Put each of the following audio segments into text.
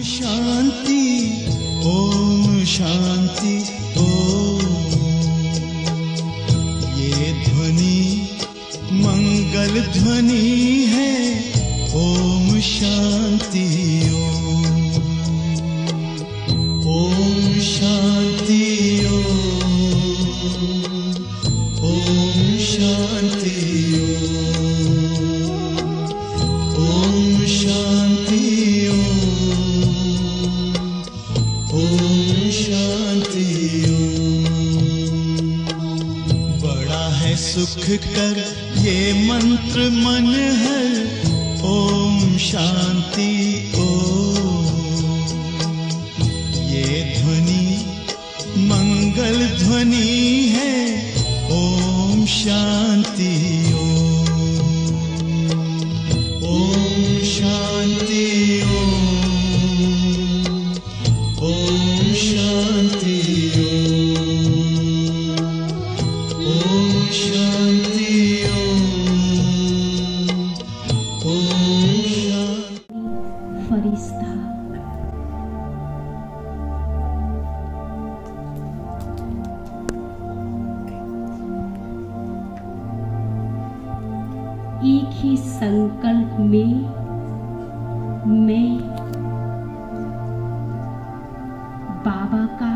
शांति ओम शांति ओम। ये ध्वनि मंगल ध्वनि है ओम शांति ओम। ओम शांति ओम। ओम शांति ओम। ओम शांति ओम शांति ओम। बड़ा है सुख कर ये मंत्र मन है ओम शांति ओम। ये ध्वनि मंगल ध्वनि है ओम शांति ओम। ओम शांति ओम। ओम शांति ओम। ओम शांति ओम। ओम शांति। फरिश्ता एक ही संकल्प में मैं बाबा का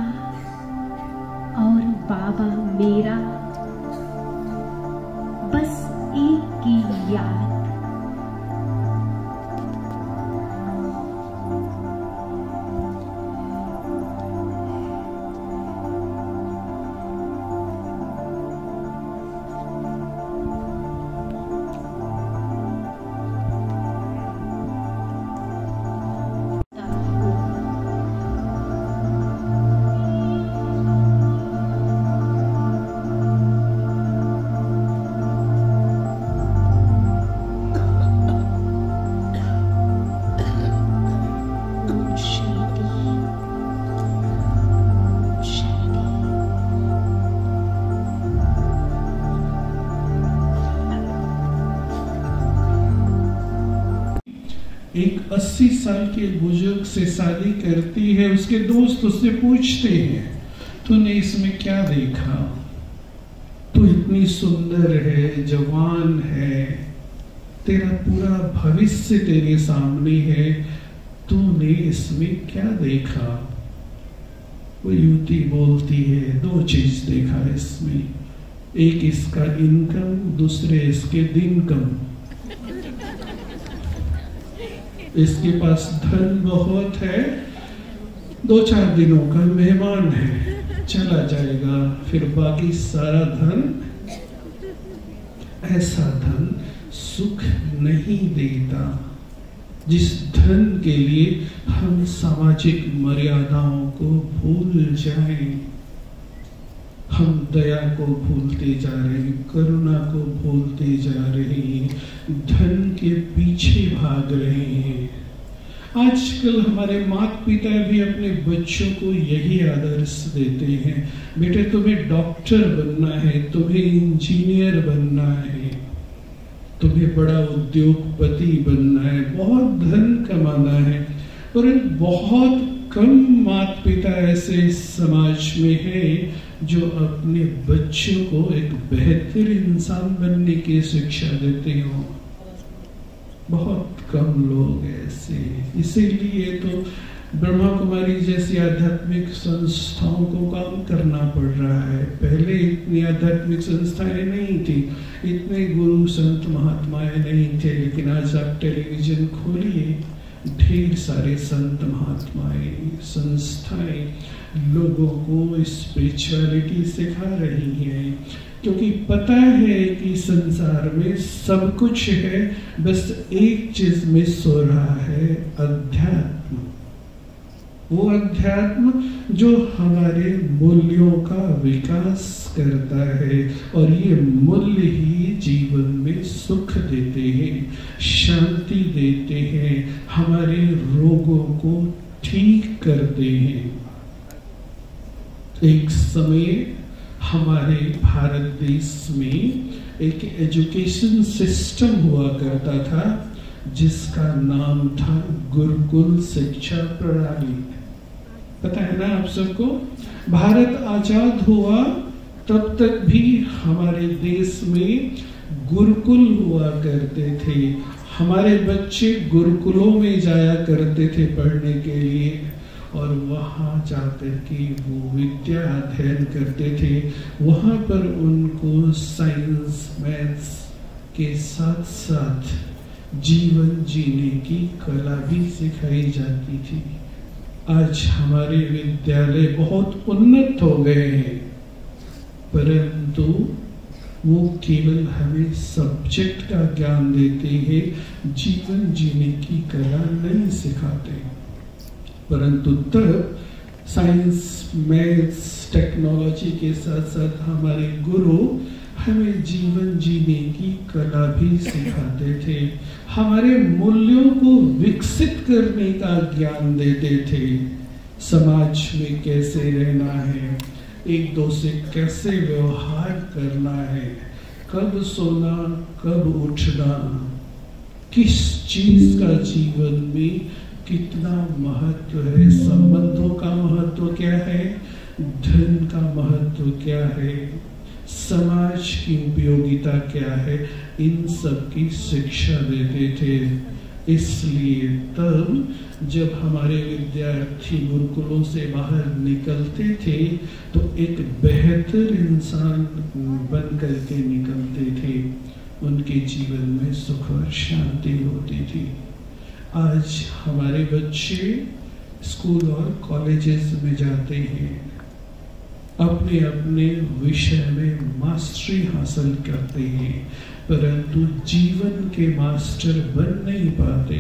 और बाबा मेरा, बस एक की याद। एक 80 साल के बुजुर्ग से शादी करती है, उसके दोस्त उससे पूछते हैं तूने इसमें क्या देखा, तू इतनी सुंदर है, जवान है, तेरा पूरा भविष्य तेरे सामने है, तूने इसमें क्या देखा। वो युवती बोलती है 2 चीज देखा है इसमें, एक इसका इनकम, दूसरे इसके दिन कम। इसके पास धन बहुत है, 2-4 दिनों का मेहमान है, चला जाएगा, फिर बाकी सारा धन, ऐसा धन सुख नहीं देता। जिस धन के लिए हम सामाजिक मर्यादाओं को भूल जाएं, हम दया को भूलते जा रहे हैं, करुणा को भूलते जा रहे हैं, धन के पीछे भाग रहे हैं। आजकल हमारे माता पिता भी अपने बच्चों को यही आदर्श देते हैं, बेटे तुम्हें डॉक्टर बनना है, तुम्हें इंजीनियर बनना है, तुम्हें बड़ा उद्योगपति बनना है, बहुत धन कमाना है। पर बहुत कम माता पिता ऐसे समाज में है जो अपने बच्चों को एक बेहतर इंसान बनने की शिक्षा देते हो। बहुत कम लोग ऐसे, इसीलिए तो ब्रह्मा कुमारी जैसी आध्यात्मिक संस्थाओं को काम करना पड़ रहा है। पहले इतनी आध्यात्मिक संस्थाएं नहीं थी, इतने गुरु संत महात्माएं नहीं थे, लेकिन आज आप टेलीविजन खोलिए, ढेर सारे संत महात्माएं, संस्थाएं लोगों को स्पिरिचुअलिटी सिखा रही हैं, क्योंकि पता है कि संसार में सब कुछ है, बस एक चीज मिस हो रहा है, अध्यात्म। वो अध्यात्म जो हमारे मूल्यों का विकास करता है, और ये मूल्य ही जीवन में सुख देते हैं, शांति देते हैं, हमारे रोगों को ठीक करते हैं। एक समय हमारे भारत देश में एक एजुकेशन सिस्टम हुआ करता था जिसका नाम था गुरुकुल शिक्षा प्रणाली। पता है ना आप सबको? भारत आजाद हुआ तब तक भी हमारे देश में गुरुकुल हुआ करते थे। हमारे बच्चे गुरुकुलों में जाया करते थे पढ़ने के लिए, और वहां जाकर के वो विद्या अध्ययन करते थे। वहां पर उनको साइंस मैथ्स के साथ साथ जीवन जीने की कला भी सिखाई जाती थी। आज हमारे विद्यालय बहुत उन्नत हो गए हैं, परंतु वो केवल हमें सब्जेक्ट का ज्ञान देते हैं, जीवन जीने की कला नहीं सिखाते। परंतु तब साइंस मैथ्स टेक्नोलॉजी के साथ साथ हमारे गुरु हमें जीवन जीने की कला भी सिखाते थे, हमारे मूल्यों को विकसित करने का ज्ञान देते थे। समाज में कैसे रहना है, एक दूसरे से कैसे व्यवहार करना है, कब सोना कब उठना, किस चीज का जीवन में कितना महत्व है, संबंधों का महत्व क्या है, धन का महत्व क्या है, समाज की उपयोगिता क्या है, इन सब की शिक्षा देते थे। इसलिए तब जब हमारे विद्यार्थी गुरुकुलों से बाहर निकलते थे तो एक बेहतर इंसान बन करके निकलते थे, उनके जीवन में सुख और शांति होती थी। आज हमारे बच्चे स्कूल और कॉलेजेस में जाते हैं, अपने अपने विषय में मास्टरी हासिल करते हैं, परंतु जीवन के मास्टर बन नहीं पाते।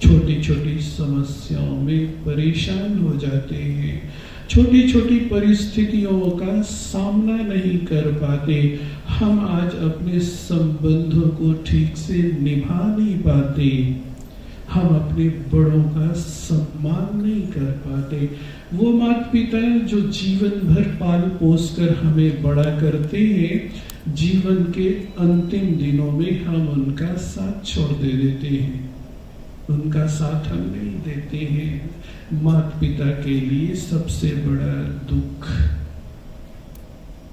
छोटी छोटी समस्याओं में परेशान हो जाते हैं, छोटी छोटी परिस्थितियों का सामना नहीं कर पाते। हम आज अपने संबंधों को ठीक से निभा नहीं पाते, हम अपने बड़ों का सम्मान नहीं कर पाते। वो माता पिता जो जीवन भर पाल पोस कर हमें बड़ा करते हैं, जीवन के अंतिम दिनों में हम उनका साथ छोड़ देते हैं, उनका साथ हम नहीं देते हैं। माता पिता के लिए सबसे बड़ा दुख,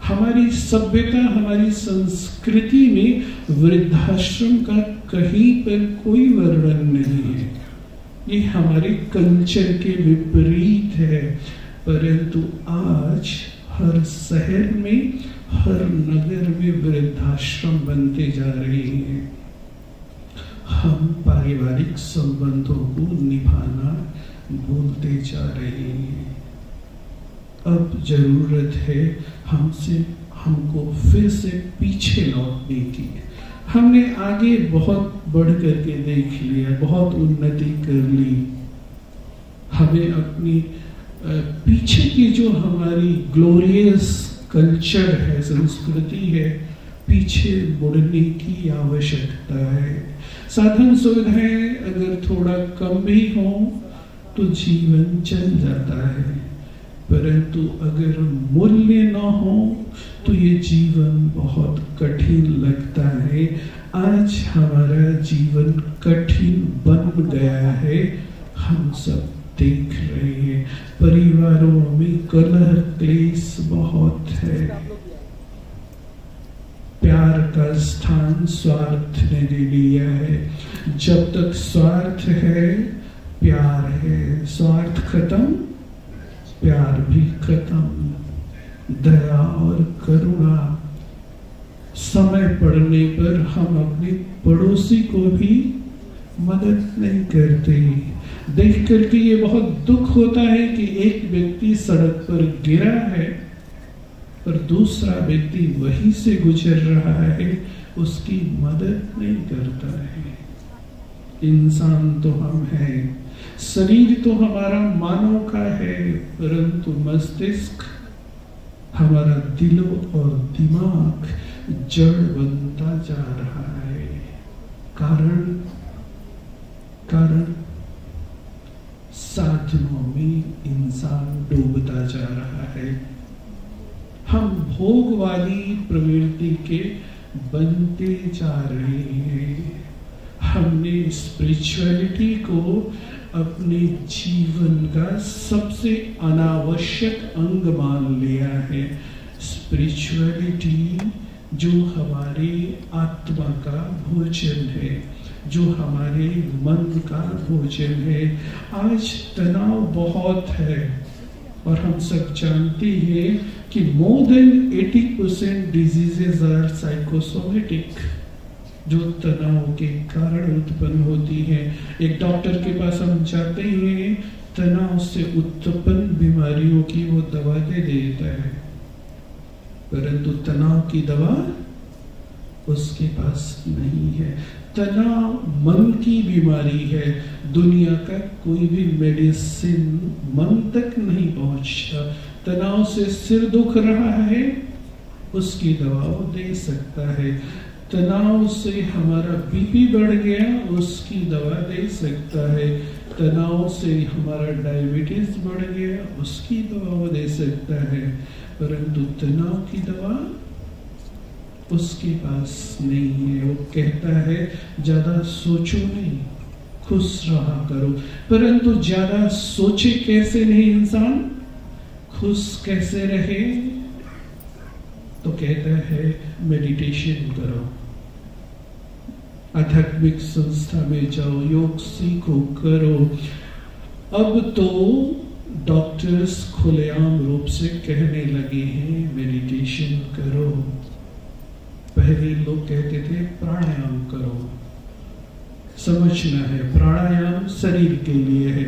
हमारी सभ्यता हमारी संस्कृति में वृद्धाश्रम का कहीं पर कोई वर्णन नहीं है। ये हमारे कल्चर के विपरीत है, परंतु आज हर शहर में हर नगर में वृद्धाश्रम बनते जा रहे हैं। हम पारिवारिक संबंधों को निभाना भूलते जा रहे हैं। अब जरूरत है हमको फिर से पीछे लौटने की। हमने आगे बहुत बढ़ करके देख लिया, बहुत उन्नति कर ली। हमें अपनी पीछे की जो हमारी ग्लोरियस कल्चर है, संस्कृति है, पीछे मुड़ने की आवश्यकता है। साधन सुविधाएं अगर थोड़ा कम भी हो तो जीवन चल जाता है, परंतु अगर मूल्य न हो तो ये जीवन बहुत कठिन लगता है। आज हमारा जीवन कठिन बन गया है, हम सब देख रहे हैं। परिवारों में कलह क्लेश बहुत है, प्यार का स्थान स्वार्थ ने ले लिया है। जब तक स्वार्थ है प्यार है, स्वार्थ खत्म प्यार भी खत्म। दया और करुणा, समय पड़ने पर हम अपने पड़ोसी को भी मदद नहीं करते। देख करके ये बहुत दुख होता है कि एक व्यक्ति सड़क पर गिरा है और दूसरा व्यक्ति वहीं से गुजर रहा है, उसकी मदद नहीं करता है। इंसान तो हम हैं, शरीर तो हमारा मानव का है, परंतु मस्तिष्क हमारा दिलो और दिमाग जड़ बनता जा रहा है। कारण साधनों में इंसान डूबता जा रहा है। हम भोग वाली प्रवृत्ति के बनते जा रहे हैं। हमने स्पिरिचुअलिटी को अपने जीवन का सबसे अनावश्यक अंग मान लिया है। स्पिरिचुअलिटी जो हमारी आत्मा का भोजन है, जो हमारे मन का भोजन है। आज तनाव बहुत है और हम सब जानते हैं कि more than 80% diseases are psychosomatic, जो तनाव के कारण उत्पन्न होती है। एक डॉक्टर के पास हम जाते हैं, तनाव से उत्पन्न बीमारियों की वो दवा दे देता है, परंतु तनाव की दवा उसके पास नहीं है। तनाव मन की बीमारी है। दुनिया का कोई भी मेडिसिन मन तक नहीं पहुंचता। तनाव से सिर दुख रहा है, उसकी दवा वो दे सकता है। तनाव से हमारा बीपी बढ़ गया, उसकी दवा दे सकता है। तनाव से हमारा डायबिटीज बढ़ गया, उसकी दवा वो दे सकता है, परंतु तनाव की दवा उसके पास नहीं है। वो कहता है ज्यादा सोचो नहीं, खुश रहा करो। परंतु ज्यादा सोचे कैसे नहीं इंसान खुश कैसे रहे? तो कहता है मेडिटेशन करो, आध्यात्मिक संस्था में जाओ, योग सीखो, करो। अब तो डॉक्टर्स खुलेआम रूप से कहने लगे हैं मेडिटेशन करो। पहले लोग कहते थे प्राणायाम करो। समझना है, प्राणायाम शरीर के लिए है,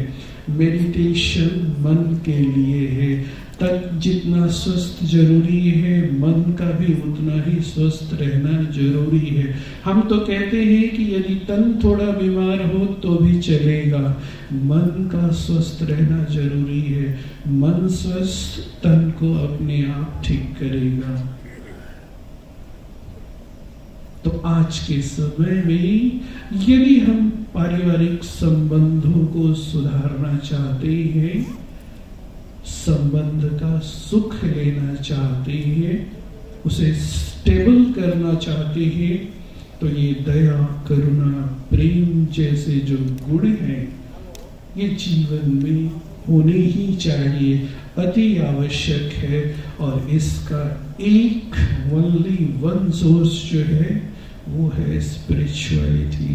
मेडिटेशन मन के लिए है। तन जितना स्वस्थ जरूरी है, मन का भी उतना ही स्वस्थ रहना जरूरी है। हम तो कहते हैं कि यदि तन थोड़ा बीमार हो तो भी चलेगा, मन का स्वस्थ रहना जरूरी है। मन स्वस्थ तन को अपने आप ठीक करेगा। तो आज के समय में यदि हम पारिवारिक संबंधों को सुधारना चाहते हैं, संबंध का सुख लेना चाहते हैं, उसे स्टेबल करना चाहते हैं, तो ये दया, करुणा, प्रेम जैसे जो गुण हैं, ये जीवन में होने ही चाहिए, अति आवश्यक है। और इसका एक ओनली वन सोर्स जो है वो है स्पिरिचुअलिटी।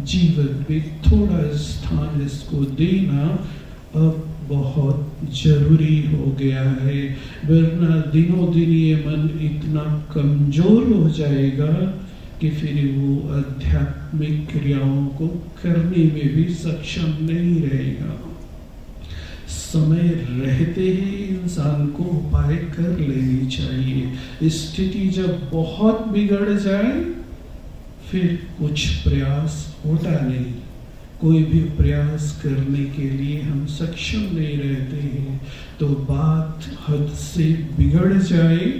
जीवन में थोड़ा स्थान इसको देना अब बहुत जरूरी हो गया है, वरना दिनों दिन ये मन इतना कमजोर हो जाएगा कि फिर वो आध्यात्मिक क्रियाओं को करने में भी सक्षम नहीं रहेगा। समय रहते ही इंसान को उपाय कर लेनी चाहिए। स्थिति जब बहुत बिगड़ जाए फिर कुछ प्रयास होता नहीं, कोई भी प्रयास करने के लिए हम सक्षम नहीं रहते हैं। तो बात हद से बिगड़ जाए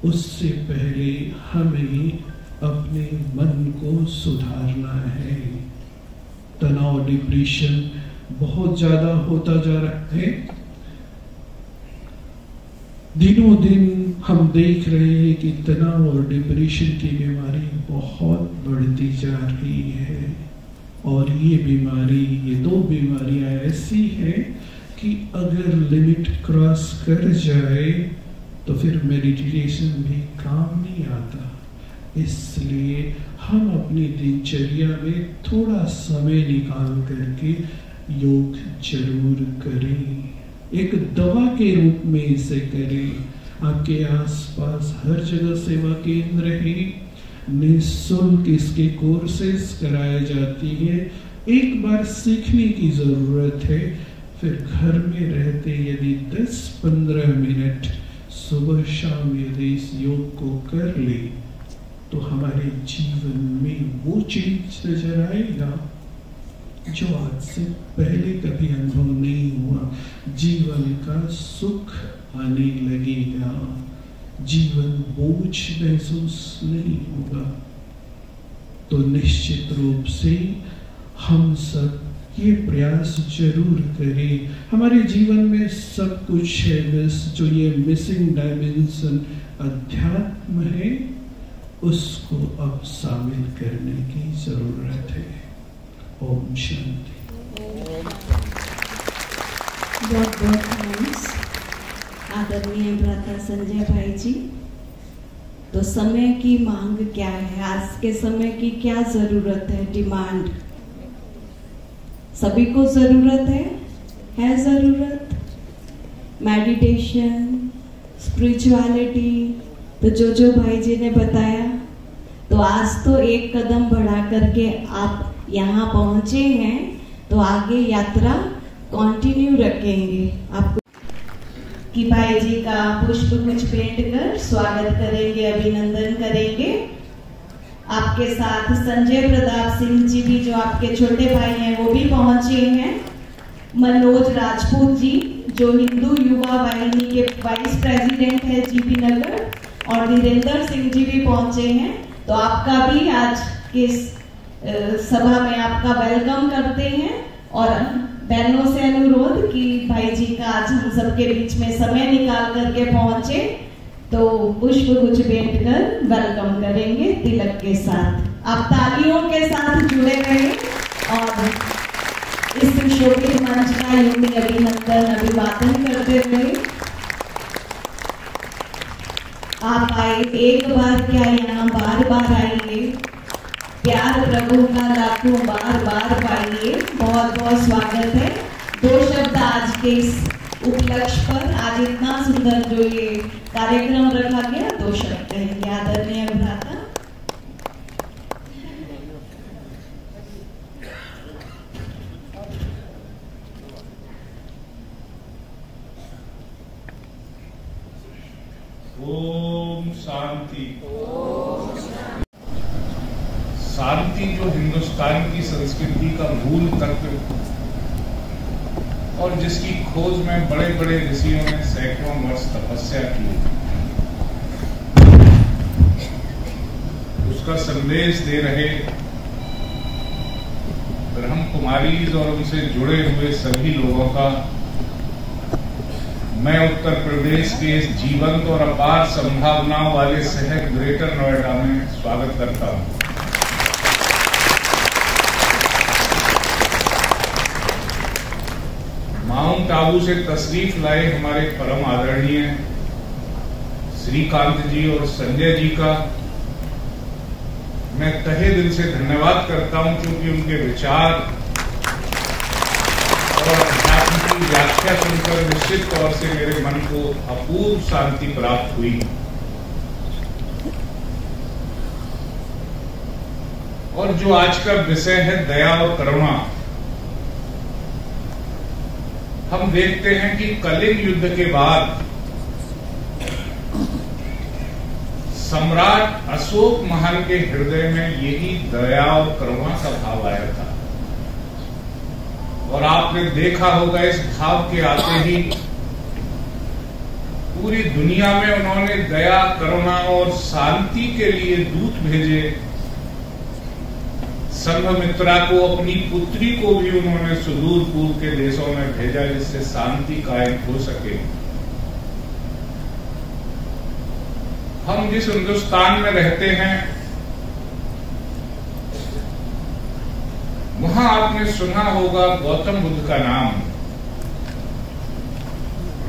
उससे पहले हमें अपने मन को सुधारना है। तनाव, डिप्रेशन बहुत ज्यादा होता जा रहा है। दिनों दिन हम देख रहे हैं कि तनाव और डिप्रेशन की बीमारी बहुत बढ़ती जा रही है। और ये बीमारी, ये दो बीमारियां ऐसी हैं कि अगर लिमिट क्रॉस कर जाए तो फिर मेडिटेशन भी काम नहीं आता। इसलिए हम अपनी दिनचर्या में थोड़ा समय निकाल करके योग जरूर करें। एक दवा के रूप में इसे करें। आपके आसपास हर जगह सेवा केंद्र है, निःशुल्क इसके कोर्सेस कराए जाती है। एक बार सीखने की जरूरत है, फिर घर में रहते यदि 10-15 मिनट सुबह शाम यदि इस योग को कर ले तो हमारे जीवन में वो चीज नजर आएगा जो आज से पहले कभी अनुभव नहीं हुआ। जीवन का सुख आने लगेगा, जीवन बोझ महसूस नहीं होगा। तो निश्चित रूप से हम सब ये प्रयास जरूर करें। हमारे जीवन में सब कुछ है, बस जो ये मिसिंग डायमेंशन अध्यात्म है, उसको अब शामिल करने की जरूरत है। ओम शांति। बहुत बहुत थैंक्स आदरणीय भ्राता संजय भाई जी। तो समय की मांग क्या है, आज के समय की क्या जरूरत है, डिमांड सभी को जरूरत है जरूरत मेडिटेशन, स्पिरिचुअलिटी। तो जो भाई जी ने बताया, तो आज तो एक कदम बढ़ा करके आप यहाँ पहुंचे हैं, तो आगे यात्रा कंटिन्यू रखेंगे। आपको कि भाई जी का पुष्प गुच्छ भेंट कर स्वागत करेंगे, अभिनंदन करेंगे। आपके साथ संजय प्रताप सिंह जी भी, जो आपके छोटे भाई हैं, वो भी पहुंचे हैं। मनोज राजपूत जी, जो हिंदू युवा वाहिनी के वाइस प्रेसिडेंट है जीपी नगर, और धीरेन्द्र सिंह जी भी पहुंचे हैं। तो आपका भी आज के सभा में आपका वेलकम करते हैं, और बहनों से अनुरोध कि भाई जी का आज हम सबके बीच में समय निकाल करके पहुंचे, तो पुष्प गुच्छ भेंट कर वेलकम करेंगे तिलक के साथ। आप तालियों के साथ जुड़े रहे और इस शोभित मंच का यूं अभिनंदन अभिवादन करते रहे। आप आए, एक बार क्या यहाँ बार बार आइए, प्यार प्रभु का लाखों बार बार पाइए। बहुत बहुत स्वागत है। दो शब्द आज के इस उपलक्ष्य पर, आज इतना सुंदर जो ये कार्यक्रम रखा गया, दो शब्द है। आदरणीय भ्राता। ओम शांति। शांति जो हिंदुस्तान की संस्कृति का मूल तत्व और जिसकी खोज में बड़े बड़े ऋषियों ने सैकड़ों वर्ष तपस्या की, उसका संदेश दे रहे ब्रह्म कुमारीज और उनसे जुड़े हुए सभी लोगों का मैं उत्तर प्रदेश के इस जीवंत और अपार संभावनाओं वाले शहर ग्रेटर नोएडा में स्वागत करता हूं। माउंट आबू से तशरीफ लाए हमारे परम आदरणीय श्रीकांत जी और संजय जी का मैं तहे दिल से धन्यवाद करता हूं, क्योंकि उनके विचार और अध्यात्म की व्याख्या सुनकर निश्चित तौर से मेरे मन को अपूर्व शांति प्राप्त हुई। और जो आज का विषय है दया और करुणा, हम देखते हैं कि कलिंग युद्ध के बाद सम्राट अशोक महान के हृदय में यही दया और करुणा का भाव आया था। और आपने देखा होगा इस भाव के आते ही पूरी दुनिया में उन्होंने दया, करुणा और शांति के लिए दूत भेजे। संघमित्रा को, अपनी पुत्री को भी उन्होंने सुदूर पूर्व के देशों में भेजा, जिससे शांति कायम हो सके। हम जिस हिंदुस्तान में रहते हैं, वहां आपने सुना होगा गौतम बुद्ध का नाम।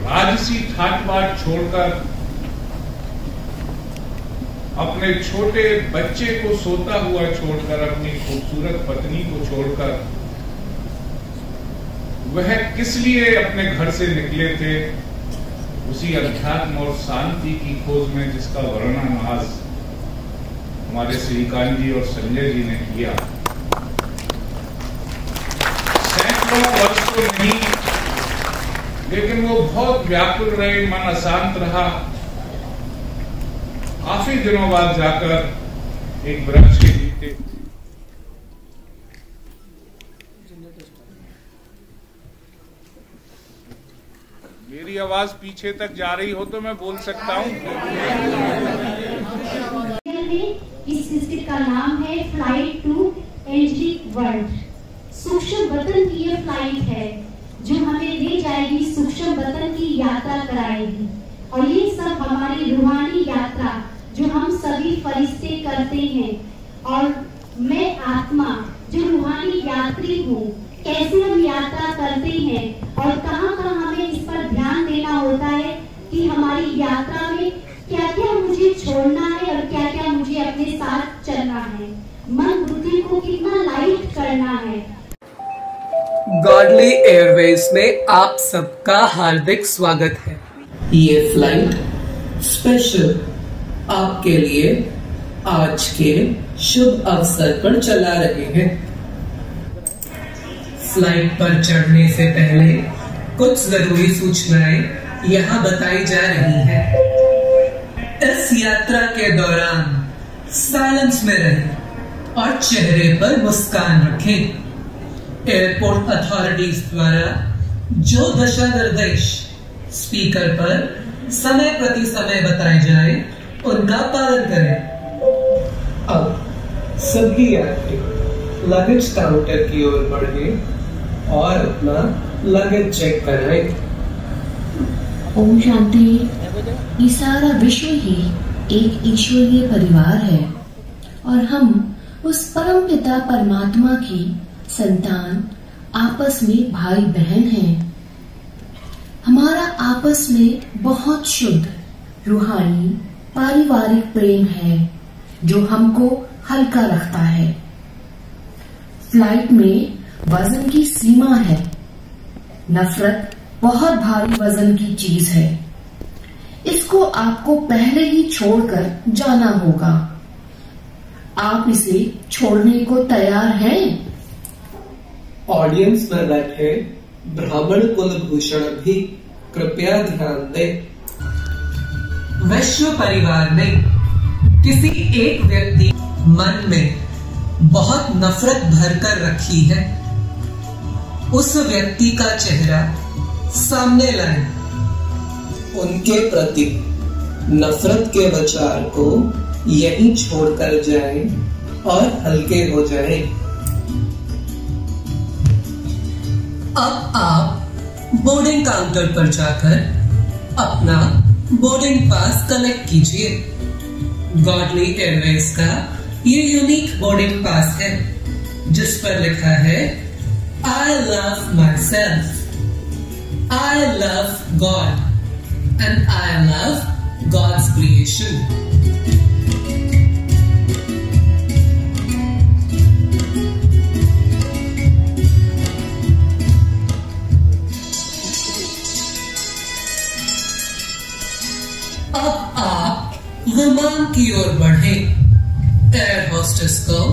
राजसी ठाट बाट छोड़कर, अपने छोटे बच्चे को सोता हुआ छोड़कर, अपनी खूबसूरत पत्नी को छोड़कर वह किस लिए अपने घर से निकले थे? उसी अध्यात्म और शांति की खोज में, जिसका वर्णन आज हमारे श्रीकांत जी और संजय जी ने किया। सैकड़ों वर्ष तो नहीं, लेकिन वो बहुत व्याकुल रहे, मन अशांत रहा। काफी दिनों बाद जाकर एक वृक्ष के नीचे मेरी आवाज पीछे तक जा रही हो तो मैं बोल सकता हूँ। इस स्थिति का नाम है फ्लाइट टू एंजेलिक वर्ल्ड। सूक्ष्म वतन की ये फ्लाइट है जो हमें ले जाएगी, सूक्ष्म वतन की यात्रा कराएगी। और ये सब हमारी रूहानी यात्रा जो हम सभी फरिश्ते करते हैं, और मैं आत्मा जो रूहानी यात्री हूँ, कैसे हम यात्रा करते हैं और कहाँ कहाँ हमें इस पर ध्यान देना होता है कि हमारी यात्रा में क्या क्या मुझे छोड़ना है और क्या क्या मुझे अपने साथ चलना है, मन बुद्धि को कितना लाइट करना है। गॉडली एयरवेज में आप सबका हार्दिक स्वागत है। ये फ्लाइट स्पेशल आपके लिए आज के शुभ अवसर पर चला रहे हैं। फ्लाइट पर चढ़ने से पहले कुछ जरूरी सूचनाएं यहाँ बताई जा रही हैं। इस यात्रा के दौरान साइलेंस में रहें और चेहरे पर मुस्कान रखें। एयरपोर्ट अथॉरिटीज द्वारा जो दिशा निर्देश स्पीकर पर समय प्रति समय बताए जाए, उनका पालन करें। अब सभी यात्री लगेज काउंटर की ओर बढ़े और अपना लगेज चेक कराएं। ओम शांति। ये सारा विश्व ही एक ईश्वरीय परिवार है और हम उस परम पिता परमात्मा की संतान आपस में भाई बहन हैं। हमारा आपस में बहुत शुद्ध रूहानी पारिवारिक प्रेम है जो हमको हल्का रखता है। फ्लाइट में वजन की सीमा है। नफरत बहुत भारी वजन की चीज है। इसको आपको पहले ही छोड़कर जाना होगा। आप इसे छोड़ने को तैयार हैं? ऑडियंस में बैठे ब्राह्मण कुलभूषण भी कृपया ध्यान दें। विश्व परिवार में किसी एक व्यक्ति मन में बहुत नफरत भरकर रखी है। उस व्यक्ति का चेहरा सामने लाएं। उनके प्रति नफरत के विचार को यहीं छोड़कर जाएं और हल्के हो जाएं। अब आप बोर्डिंग काउंटर पर जाकर अपना बोर्डिंग पास कलेक्ट कीजिए। गॉडली एयरवेज का ये यूनिक बोर्डिंग पास है जिस पर लिखा है I love myself, I love God, and I love God's creation. अब आप विमान की ओर बढ़ें। एयर होस्टेस को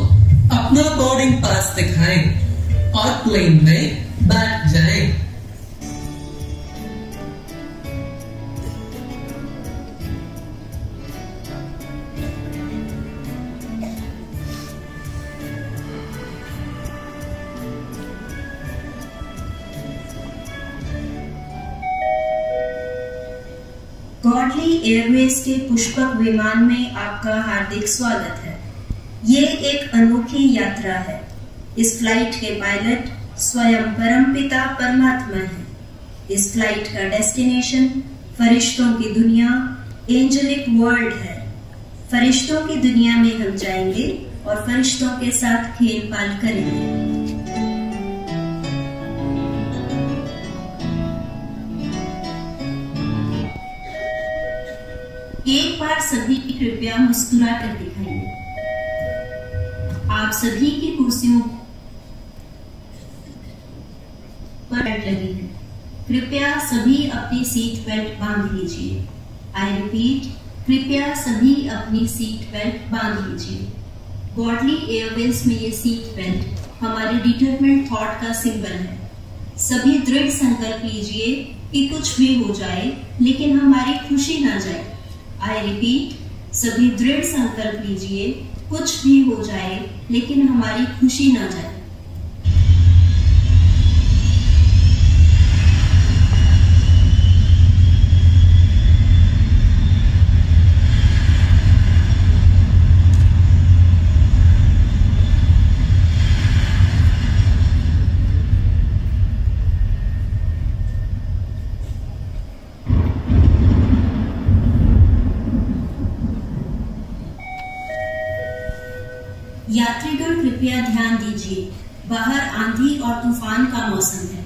अपना बोर्डिंग पास दिखाएं और प्लेन में बैठ जाएं। गॉडली एयरवेज के पुष्पक विमान में आपका हार्दिक स्वागत है। ये एक अनोखी यात्रा है। इस फ्लाइट के पायलट स्वयं परमपिता परमात्मा है। इस फ्लाइट का डेस्टिनेशन फरिश्तों की दुनिया, एंजेलिक वर्ल्ड है। फरिश्तों की दुनिया में हम जाएंगे और फरिश्तों के साथ खेल पाल करेंगे। एक बार सभी कृपया मुस्कुरा कर दिखाइए। आप सभी की कुर्सियों पर बेल्ट लगी है। कृपया सभी अपनी सीट बेल्ट बांध लीजिए। आई रिपीट, कृपया सभी अपनी सीट बेल्ट बांध लीजिए। गॉडली एयरवेज में ये सीट बेल्ट हमारे डिटरमेंट थॉट का सिंबल है। सभी दृढ़ संकल्प लीजिए कि कुछ भी हो जाए लेकिन हमारी खुशी ना जाए। आई रिपीट, सभी दृढ़ संकल्प लीजिए, कुछ भी हो जाए लेकिन हमारी खुशी ना जाए। और तूफान का मौसम है।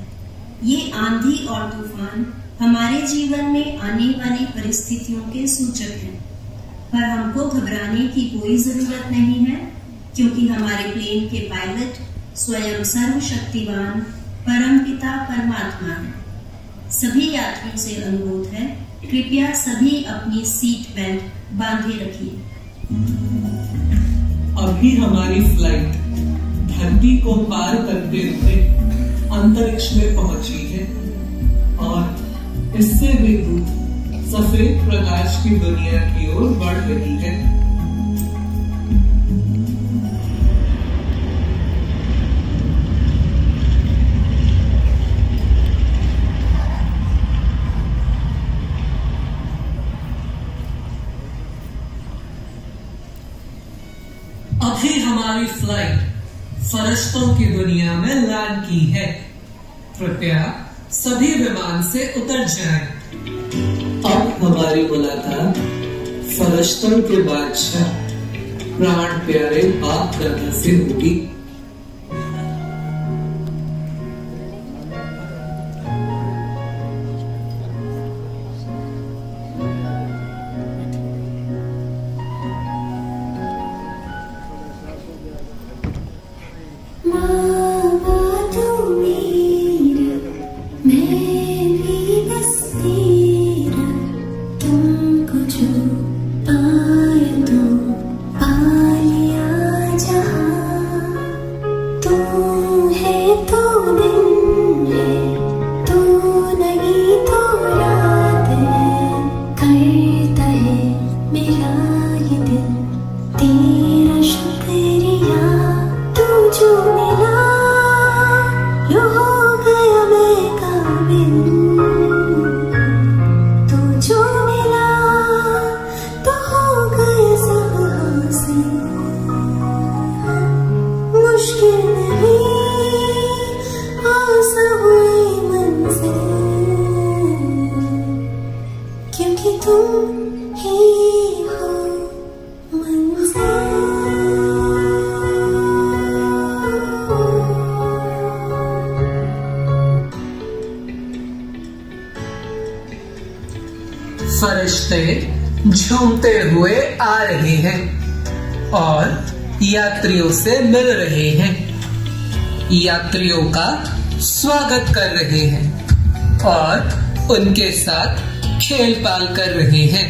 ये आंधी और तूफान हमारे जीवन में आने वाली परिस्थितियों के सूचक हैं, पर हमको घबराने की कोई जरूरत नहीं है, क्योंकि हमारे प्लेन के पायलट स्वयं सर्वशक्तिवान परमपिता परमात्मा है। सभी यात्रियों से अनुरोध है, कृपया सभी अपनी सीट बेल्ट बांधे रखिए। अभी हमारी फ्लाइट धरती को पार करते हुए अंतरिक्ष में पहुंची है और इससे भी दूर सफेद प्रकाश की दुनिया की ओर बढ़ रही है। अभी हमारी फ्लाइट फरिश्तों की दुनिया में लैंड की है। कृपया सभी विमान से उतर जाएं। अब हमारी मुलाकात फरिश्तों के बादशाह प्राण प्यारे बाप दादा से होगी। फरिश्ते झूमते हुए आ रहे हैं और यात्रियों से मिल रहे हैं, यात्रियों का स्वागत कर रहे हैं और उनके साथ खेल पाल कर रहे हैं।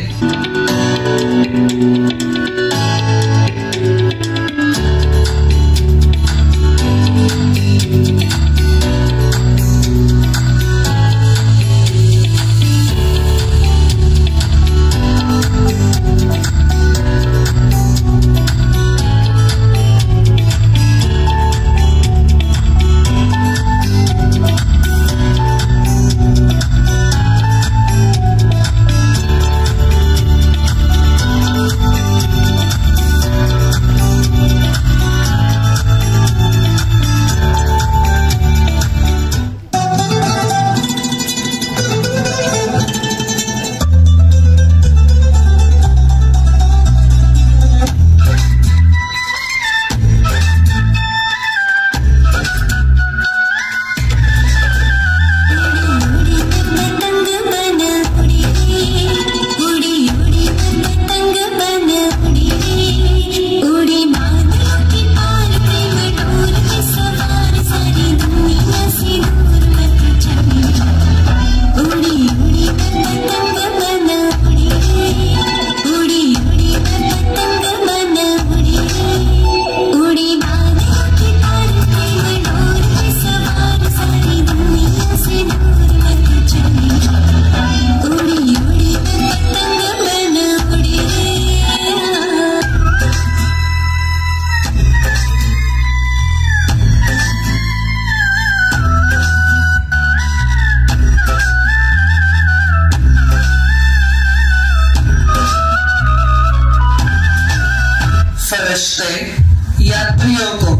यात्रियों को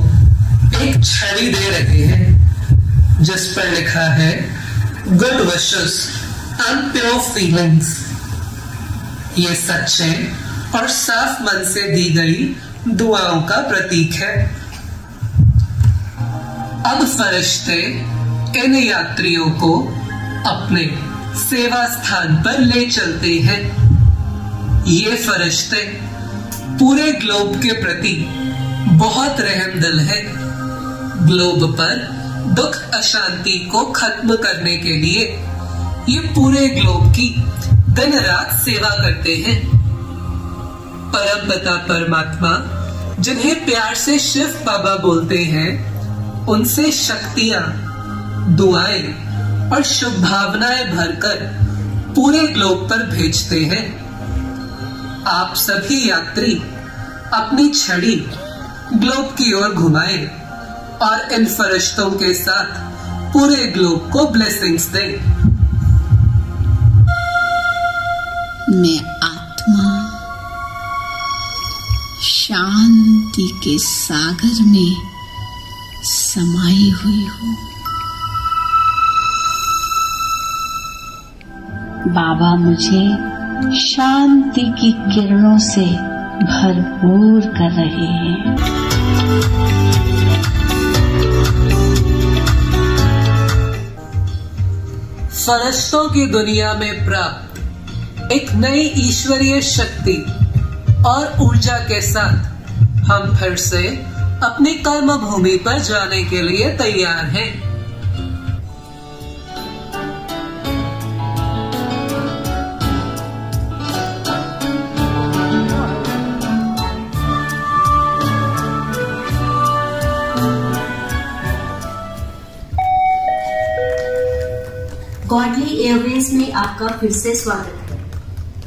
एक छड़ी दे रहे हैं जिस पर लिखा है good wishes and pure feelings. ये सच्चे और साफ मन से दी गई दुआओं का प्रतीक है। अब फरिश्ते इन यात्रियों को अपने सेवा स्थान पर ले चलते हैं। ये फरिश्ते पूरे ग्लोब के प्रति बहुत रहमदिल है। ग्लोब पर दुख अशांति को खत्म करने के लिए ये पूरे ग्लोब की दिन रात सेवा करते हैं। परमपिता परमात्मा, जिन्हें प्यार से शिव बाबा बोलते हैं, उनसे शक्तियां, दुआएं और शुभ भावनाएं भरकर पूरे ग्लोब पर भेजते हैं। आप सभी यात्री अपनी छड़ी ग्लोब की ओर घुमाएं और इन फरिश्तों के साथ पूरे ग्लोब को ब्लेसिंग्स दें। मैं आत्मा शांति के सागर में समाई हुई हूँ। बाबा मुझे शांति की किरणों से भरपूर कर रहे हैं। फरिश्तों की दुनिया में प्राप्त एक नई ईश्वरीय शक्ति और ऊर्जा के साथ हम फिर से अपनी कर्म भूमि पर जाने के लिए तैयार हैं। गॉडली एयरवेज में आपका फिर से स्वागत है।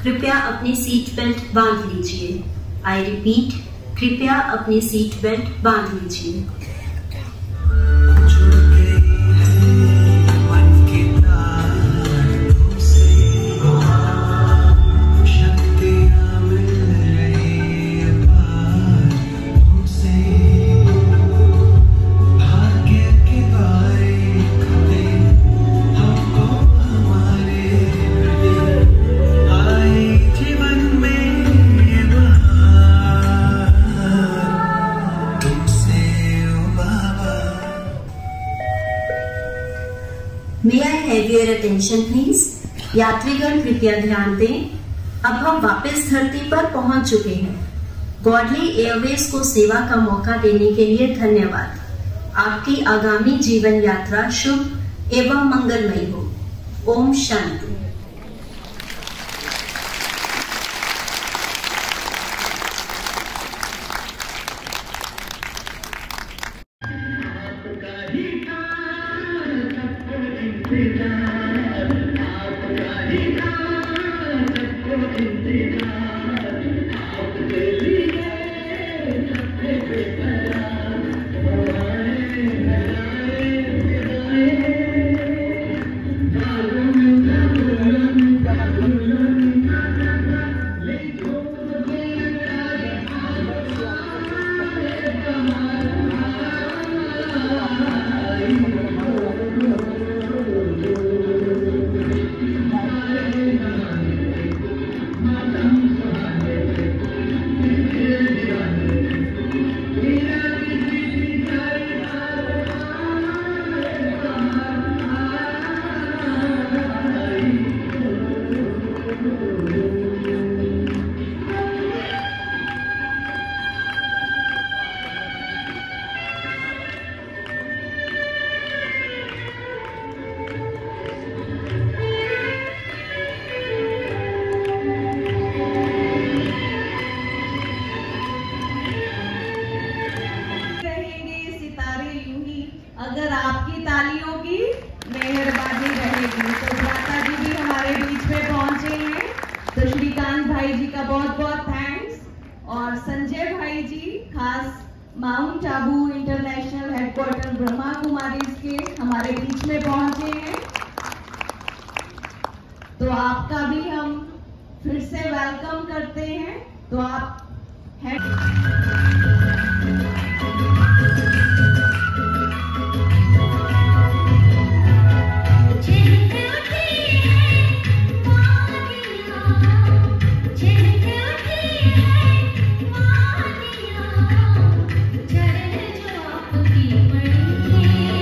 कृपया अपनी सीट बेल्ट बांध लीजिए। आई रिपीट, कृपया अपनी सीट बेल्ट बांध लीजिए। May I have your attention please? यात्रीगण कृपया ध्यान दें। अब हम वापस धरती पर पहुंच चुके हैं। गॉडली एयरवेज को सेवा का मौका देने के लिए धन्यवाद। आपकी आगामी जीवन यात्रा शुभ एवं मंगलमय हो। ओम शांति। अगर आपकी तालियों की मेहरबानी रहेगी। तो भ्राता जी भी हमारे बीच में पहुंचे हैं, तो श्रीकांत भाई जी का बहुत बहुत थैंक्स। और संजय भाई जी खास mount Abu international headquarter Brahma Kumaris के हमारे बीच में पहुंचे हैं। तो आपका भी हम फिर से वेलकम करते हैं। तो आप चरण जो आपकी पड़ी है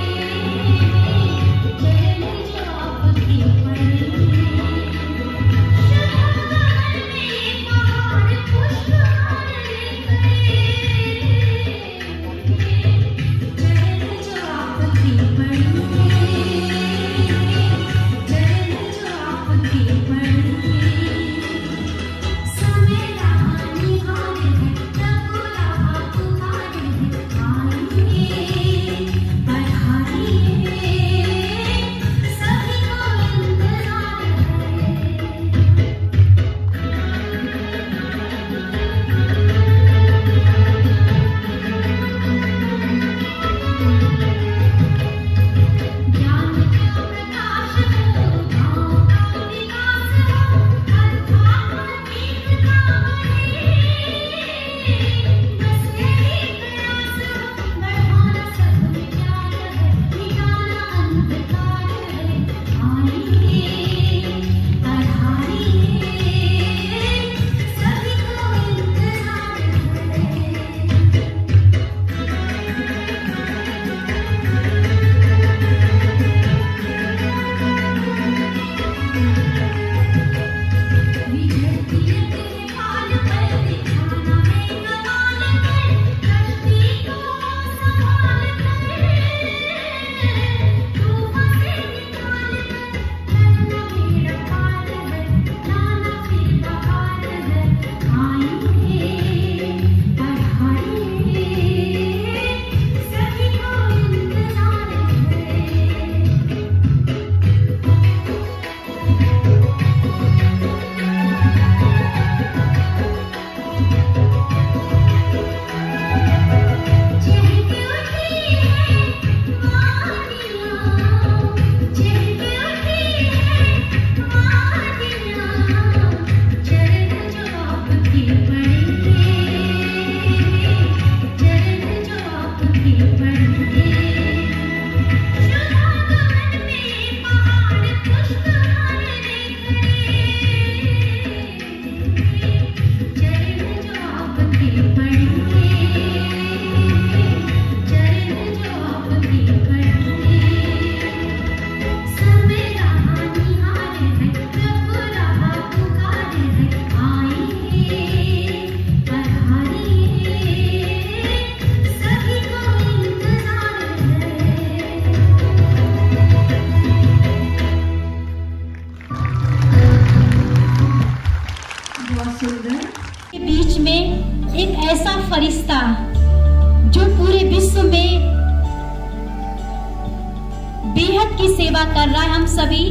ऐसा फरिश्ता जो पूरे विश्व में बेहद की सेवा कर रहा है। हम सभी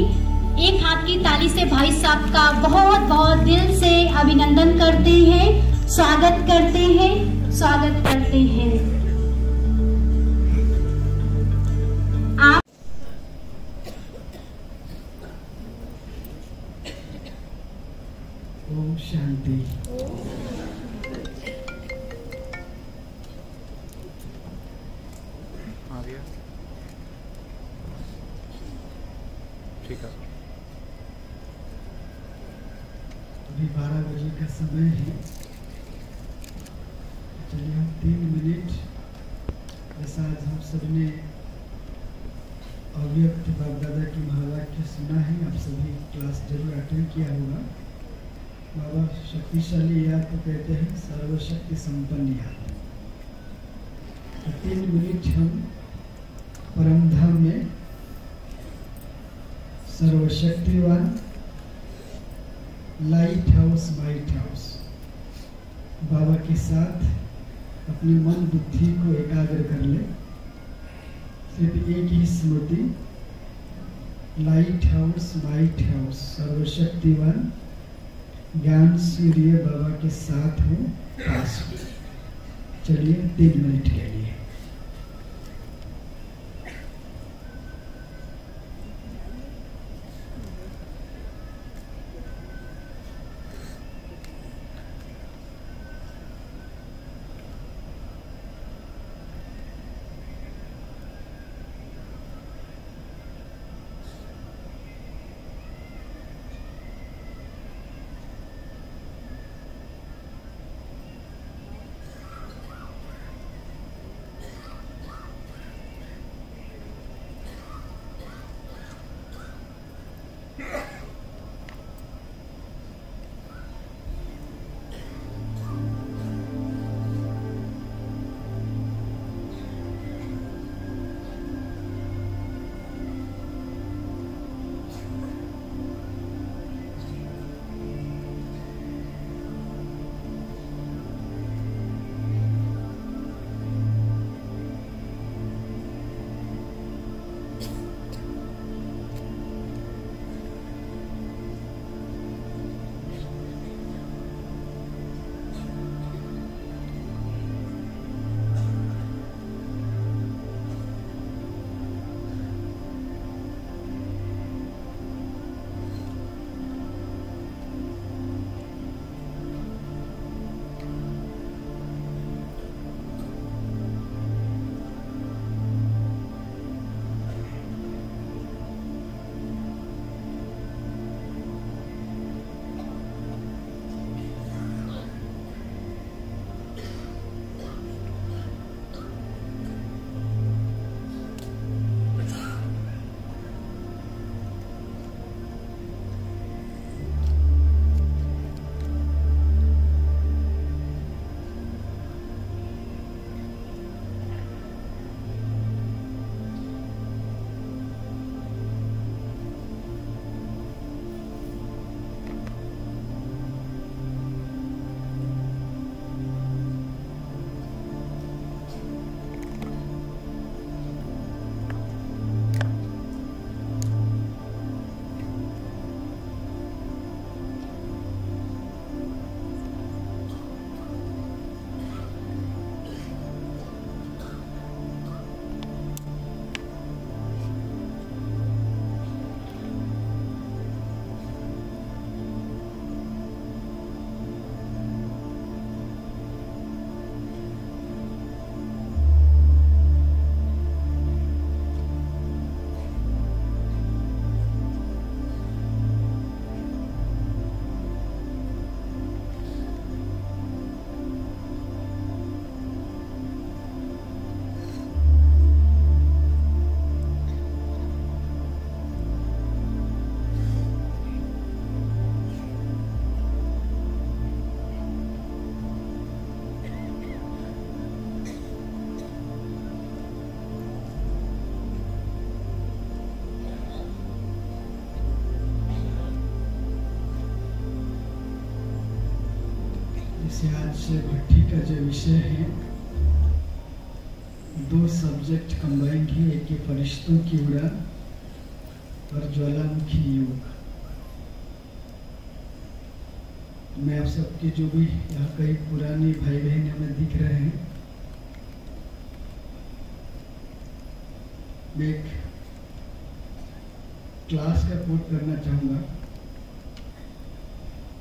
एक हाथ की ताली से भाई साहब का बहुत बहुत दिल से अभिनंदन करते हैं, स्वागत करते हैं, स्वागत करते हैं। आप ओम शांति। आ गया, ठीक है। अभी 12 बजे का समय है। चलिए हम 3 मिनट जैसा आज हम सबने अव्यक्त बाप दादा की महावाक्य सुना है, आप सभी क्लास जरूर अटेंड किया होगा। बाबा शक्तिशाली याद को कहते हैं सर्वशक्ति संपन्न याद। तो 3 मिनट हम परम धाम में सर्वशक्तिवान लाइट हाउस माइट हाउस बाबा के साथ अपनी मन बुद्धि को एकाग्र कर ले। सिर्फ एक ही स्मृति, लाइट हाउस माइट हाउस, सर्वशक्तिवान ज्ञान सूर्य बाबा के साथ हो, पास हो। चलिए 3 मिनट के लिए। जैसे आज भट्टी का जो विषय है, 2 सब्जेक्ट कंबाइंड है, एक है फरिश्तों की उड़ान और ज्वालामुखी योग। मैं आप सबके जो भी यहाँ कई पुराने भाई बहन हमें दिख रहे हैं, मैं एक क्लास का कोट करना चाहूँगा।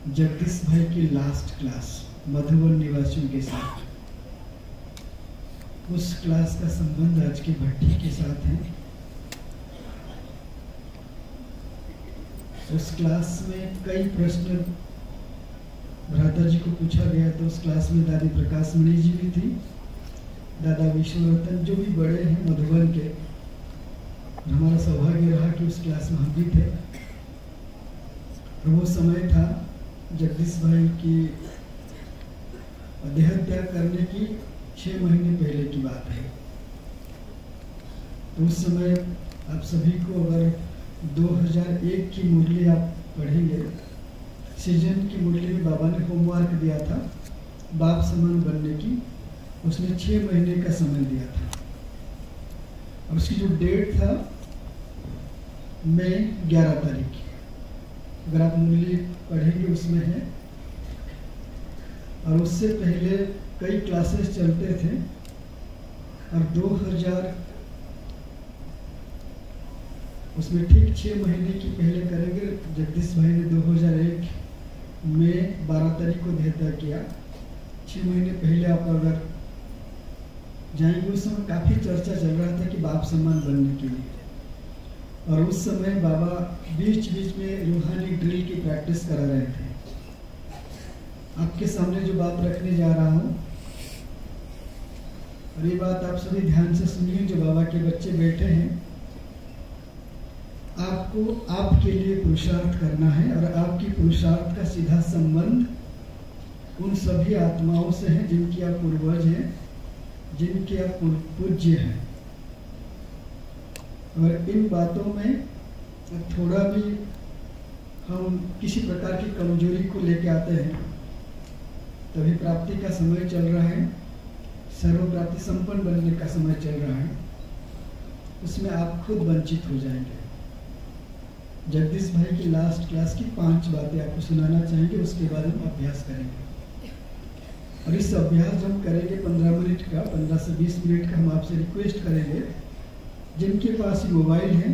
जगदीश भाई की लास्ट क्लास मधुबन निवासियों के साथ, उस क्लास का संबंध आज की भट्टी के साथ है। उस क्लास में कई प्रश्न भ्राता जी को पूछा गया, तो उस क्लास में दादी प्रकाश मणि जी भी थी, दादा विष्णुवर्धन जो भी बड़े हैं मधुबन के। हमारा सौभाग्य रहा कि उस क्लास में हम भी थे। और वो समय था जगदीश भाई की देह त्याग करने की 6 महीने पहले की बात है। तो उस समय आप सभी को अगर 2001 की मुरली आप पढ़ेंगे, सीजन की मुरली में बाबा ने होमवर्क दिया था बाप समान बनने की, उसने 6 महीने का समय दिया था। और उसकी जो डेट था मई 11 तारीख, अगर आप मुरली पढ़ेंगे उसमें है। और उससे पहले कई क्लासेस चलते थे, और 2000 उसमें ठीक 6 महीने की पहले करेंगे। जगदीश भाई ने 2001 में 12 तारीख को देह त्याग किया। 6 महीने पहले आप अगर जाएंगे, उस समय काफ़ी चर्चा चल रहा था कि बाप सम्मान बनने के लिए। और उस समय बाबा बीच बीच में रूहानी ड्रिल की प्रैक्टिस करा रहे थे। आपके सामने जो बात रखने जा रहा हूँ, और ये बात आप सभी ध्यान से सुनिए, जो बाबा के बच्चे बैठे हैं, आपको आपके लिए पुरुषार्थ करना है। और आपकी पुरुषार्थ का सीधा संबंध उन सभी आत्माओं से है जिनकी आप पूर्वज हैं, जिनके आप पूज्य हैं। और इन बातों में थोड़ा भी हम किसी प्रकार की कमजोरी को लेके आते हैं, तभी प्राप्ति का समय चल रहा है, सर्व प्राप्ति संपन्न बनने का समय चल रहा है, उसमें आप खुद वंचित हो जाएंगे। जगदीश भाई की लास्ट क्लास की 5 बातें आपको सुनाना चाहेंगे, उसके बाद हम अभ्यास करेंगे। और इस अभ्यास हम करेंगे 15 मिनट का, 15 से 20 मिनट का। हम आपसे रिक्वेस्ट करेंगे, जिनके पास मोबाइल है,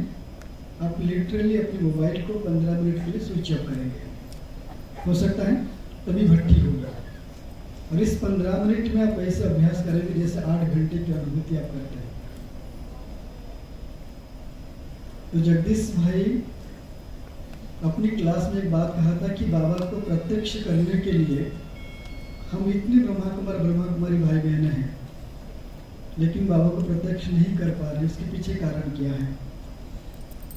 आप लिटरली अपने मोबाइल को 15 मिनट के लिए स्विच ऑफ करेंगे। हो सकता है तभी भट्टी होगा। और इस 15 मिनट में आप ऐसे अभ्यास करेंगे जैसे 8 घंटे की अनुभूति आप करते हैं। तो जगदीश भाई अपनी क्लास में एक बात कहा था कि बाबा को प्रत्यक्ष करने के लिए हम इतने ब्रह्मा कुमारी भाई बहन हैं, लेकिन बाबा को प्रत्यक्ष नहीं कर पा रहे। उसके पीछे कारण क्या है?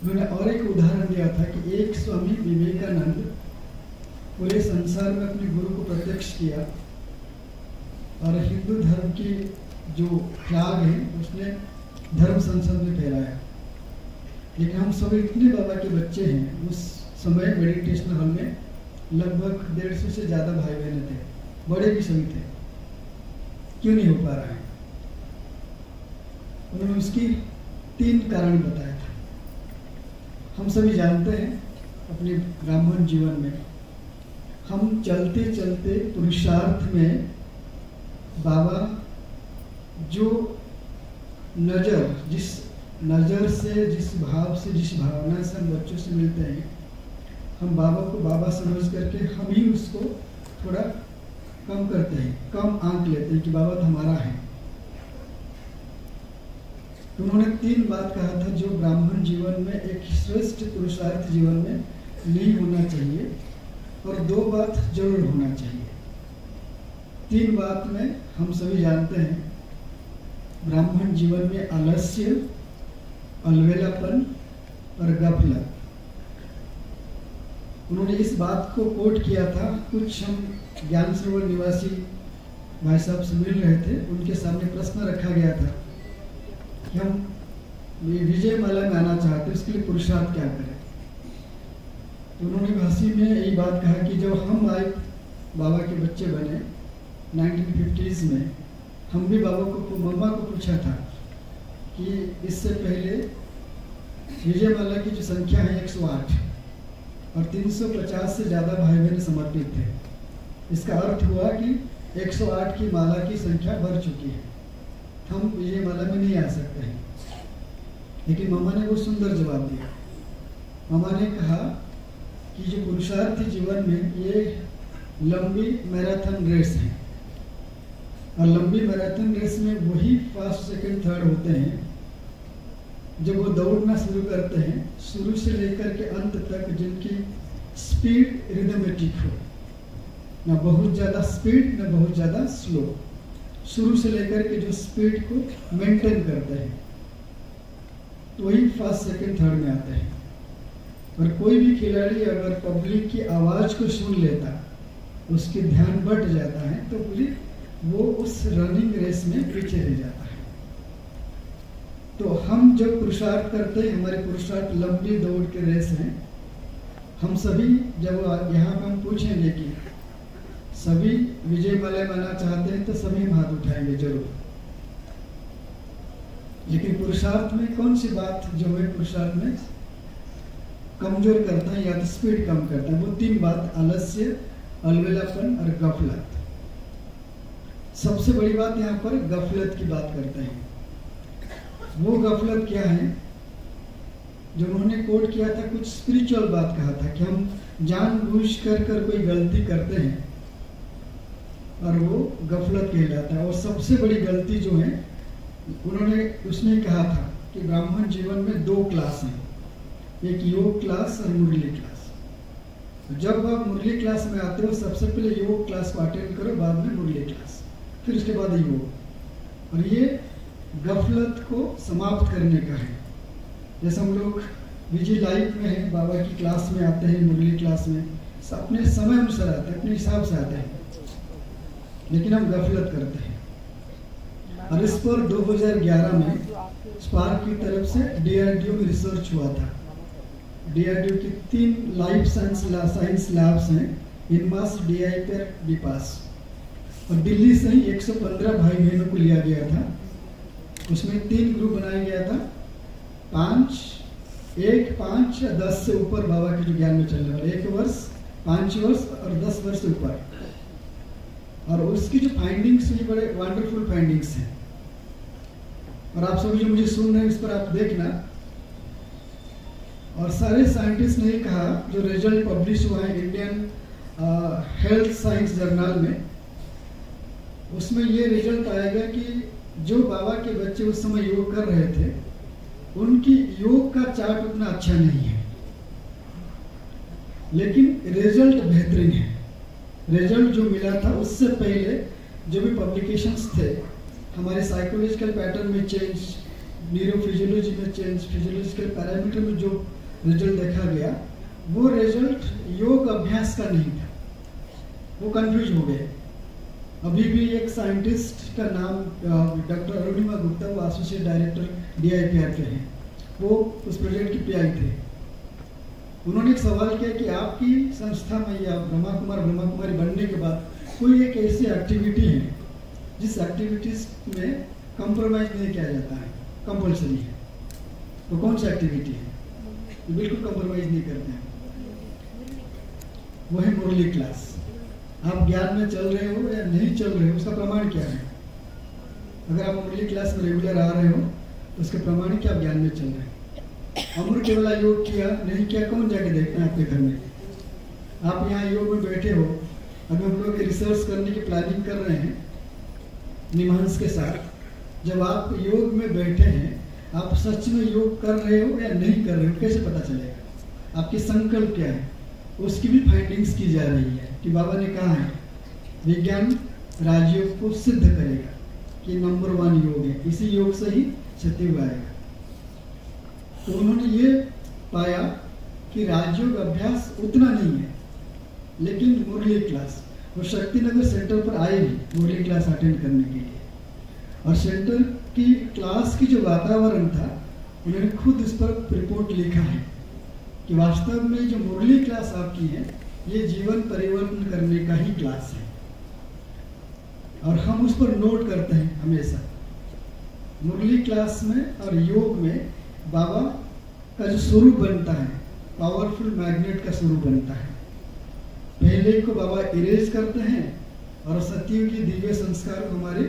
उन्होंने और एक उदाहरण दिया था कि एक स्वामी विवेकानंद पूरे संसार में अपने गुरु को प्रत्यक्ष किया, और हिंदू धर्म की जो फ्लैग है उसने धर्म संसद में फहराया। लेकिन हम सब इतने बाबा के बच्चे हैं, उस समय मेडिटेशन हॉल में लगभग 150 से ज़्यादा भाई बहन थे, बड़े भी सभी थे। क्यों नहीं हो पा रहा है? उन्होंने उसकी 3 कारण बताया था। हम सभी जानते हैं अपने ब्राह्मण जीवन में हम चलते चलते पुरुषार्थ में बाबा जो जिस नज़र से, जिस भाव से, जिस भावना से हम बच्चों से मिलते हैं, हम बाबा को बाबा समझ करके हम ही उसको थोड़ा कम करते हैं, कम आंक लेते हैं कि बाबा तो हमारा है। तो उन्होंने 3 बात कहा था जो ब्राह्मण जीवन में, एक श्रेष्ठ पुरुषार्थ जीवन में नहीं होना चाहिए, और 2 बात जरूर होना चाहिए। 3 बात में हम सभी जानते हैं, ब्राह्मण जीवन में आलस्य, अलवेलापन और गफलत। उन्होंने इस बात को कोट किया था। कुछ हम ज्ञान सरोवर निवासी भाई साहब से मिल रहे थे, उनके सामने प्रश्न रखा गया था कि हम विजय माला में आना चाहते, उसके लिए पुरुषार्थ क्या करें। तो उन्होंने भाषी में यही बात कहा कि जब हम आए बाबा के बच्चे बने, 1950s में हम भी बाबा को मम्मा को पूछा था कि इससे पहले विजयमाला की जो संख्या है 108 और 350 से ज़्यादा भाई बहन समर्पित थे। इसका अर्थ हुआ कि 108 की माला की संख्या बढ़ चुकी है, हम विजयमाला में नहीं आ सकते हैं। लेकिन मम्मा ने वो सुंदर जवाब दिया। मम्मा ने कहा कि जो पुरुषार्थ जीवन में ये लंबी मैराथन रेस है, और लंबी मैराथन रेस में वही फर्स्ट सेकंड थर्ड होते हैं जब वो दौड़ना शुरू करते हैं, शुरू से लेकर के अंत तक जिनकी स्पीड रिदमेटिक हो, ना बहुत ज़्यादा स्पीड ना बहुत ज़्यादा स्लो, शुरू से लेकर के जो स्पीड को मेंटेन करते हैं वही फर्स्ट सेकंड थर्ड में आते हैं। और कोई भी खिलाड़ी अगर पब्लिक की आवाज़ को सुन लेता, उसके ध्यान बट जाता है, तो पूरी वो उस रनिंग रेस में पीछे रह जाता है। तो हम जब पुरुषार्थ करते हैं, हमारे पुरुषार्थ लंबी दौड़ के रेस हैं। हम सभी जब यहाँ पे हम पूछेंगे कि सभी विजयमाला मनाना चाहते हैं, तो सभी हम हाथ उठाएंगे जरूर। लेकिन पुरुषार्थ में कौन सी बात जो है पुरुषार्थ में कमजोर करता है या तो स्पीड कम करता है? वो 3 बात, आलस्य, अलबेलापन और गफलत। सबसे बड़ी बात यहाँ पर गफलत की बात करते हैं। वो गफलत क्या है जो उन्होंने कोट किया था, कुछ स्पिरिचुअल बात कहा था कि हम जानबूझ कर कोई गलती करते हैं और वो गफलत कहलाता है। और सबसे बड़ी गलती जो है उन्होंने उसमें कहा था कि ब्राह्मण जीवन में 2 क्लास हैं, एक योग क्लास और मुरली क्लास। जब आप मुरली क्लास में आते हो, सबसे पहले योग क्लास को अटेंड करो, बाद में मुरली क्लास, फिर उसके बाद योग। और ये गफलत को समाप्त करने का है। जैसे हम लोग विजी लाइफ में हैं, बाबा की क्लास में आते हैं, मुरली क्लास में अपने समय अनुसार आते हैं, अपने हिसाब से आते हैं, लेकिन हम गफलत करते हैं। और इस पर 2011 में स्पार्क की तरफ से DRDO में रिसर्च हुआ था। DRDO की 3 लाइफ साइंस लैब्स हैं, इनमास, DIPR, DPAS, और दिल्ली से ही 115 भाई बहनों को लिया गया था। उसमें 3 ग्रुप बनाया गया था, 5, 10 से ऊपर बाबा के जो ज्ञान में चलने वाले, 1 वर्ष, 5 वर्ष और 10 वर्ष से ऊपर। और उसकी जो फाइंडिंग्स हुई, बड़े वंडरफुल फाइंडिंग्स हैं। और आप सभी जो मुझे सुन रहे हैं, इस पर आप देखना। और सारे साइंटिस्ट ने कहा, जो रिजल्ट पब्लिश हुआ है इंडियन हेल्थ साइंस जर्नल में, उसमें ये रिजल्ट आएगा कि जो बाबा के बच्चे उस समय योग कर रहे थे, उनकी योग का चार्ट उतना अच्छा नहीं है, लेकिन रिजल्ट बेहतरीन है। रिजल्ट जो मिला था उससे पहले जो भी पब्लिकेशंस थे, हमारे साइकोलॉजिकल पैटर्न में चेंज, न्यूरोफिजियोलॉजी में चेंज, फिजियोलॉजिकल पैरामीटर में जो रिजल्ट देखा गया, वो रिजल्ट योग अभ्यास का नहीं था, वो कंफ्यूज हो गए। अभी भी एक साइंटिस्ट का नाम डॉक्टर अरुणिमा गुप्ता, वो एसोसिएट डायरेक्टर DIPR के हैं, वो उस प्रोजेक्ट की PI थे। उन्होंने एक सवाल किया कि आपकी संस्था में या ब्रह्मा कुमारी बनने के बाद कोई एक ऐसी एक्टिविटी है जिस एक्टिविटीज में कंप्रोमाइज नहीं किया जाता है, कंपल्सरी है, तो कौन सी एक्टिविटी है? बिल्कुल कंप्रोमाइज नहीं करते हैं, वो है मुरली क्लास। आप ज्ञान में चल रहे हो या नहीं चल रहे हो, उसका प्रमाण क्या है? अगर आप मुरली क्लास में रेगुलर आ रहे हो, तो उसके प्रमाण क्या आप ज्ञान में चल रहे हैं। अमर केवला योग किया नहीं किया, कौन जाके देखना है आपके घर में? आप यहाँ योग में बैठे हो, अभी हम लोग रिसर्च करने की प्लानिंग कर रहे हैं निमांस के साथ। जब आप योग में बैठे हैं, आप सच में योग कर रहे हो या नहीं कर रहे हो, कैसे पता चलेगा? आपकी संकल्प क्या है, उसकी भी फाइंडिंग्स की जा रही है कि बाबा ने कहा है विज्ञान राजयोग को सिद्ध करेगा कि नंबर 1 योग है, इसी योग से ही सत्ययुग आएगा। तो उन्होंने ये पाया कि राजयोग अभ्यास उतना नहीं है, लेकिन मुरली क्लास, वो शक्तिनगर सेंटर पर आए भी मुरली क्लास अटेंड करने के लिए। और सेंटर की क्लास की जो वातावरण था, उन्होंने खुद इस पर रिपोर्ट लिखा है कि वास्तव में जो मुरली क्लास आपकी है, ये जीवन परिवर्तन करने का ही क्लास है। और हम उस पर नोट करते हैं हमेशा। मुरली क्लास में और योग में बाबा का जो स्वरूप बनता है, पावरफुल मैग्नेट का स्वरूप बनता है। पहले को बाबा इरेज करते हैं और सत्यों की दिव्य संस्कार को हमारे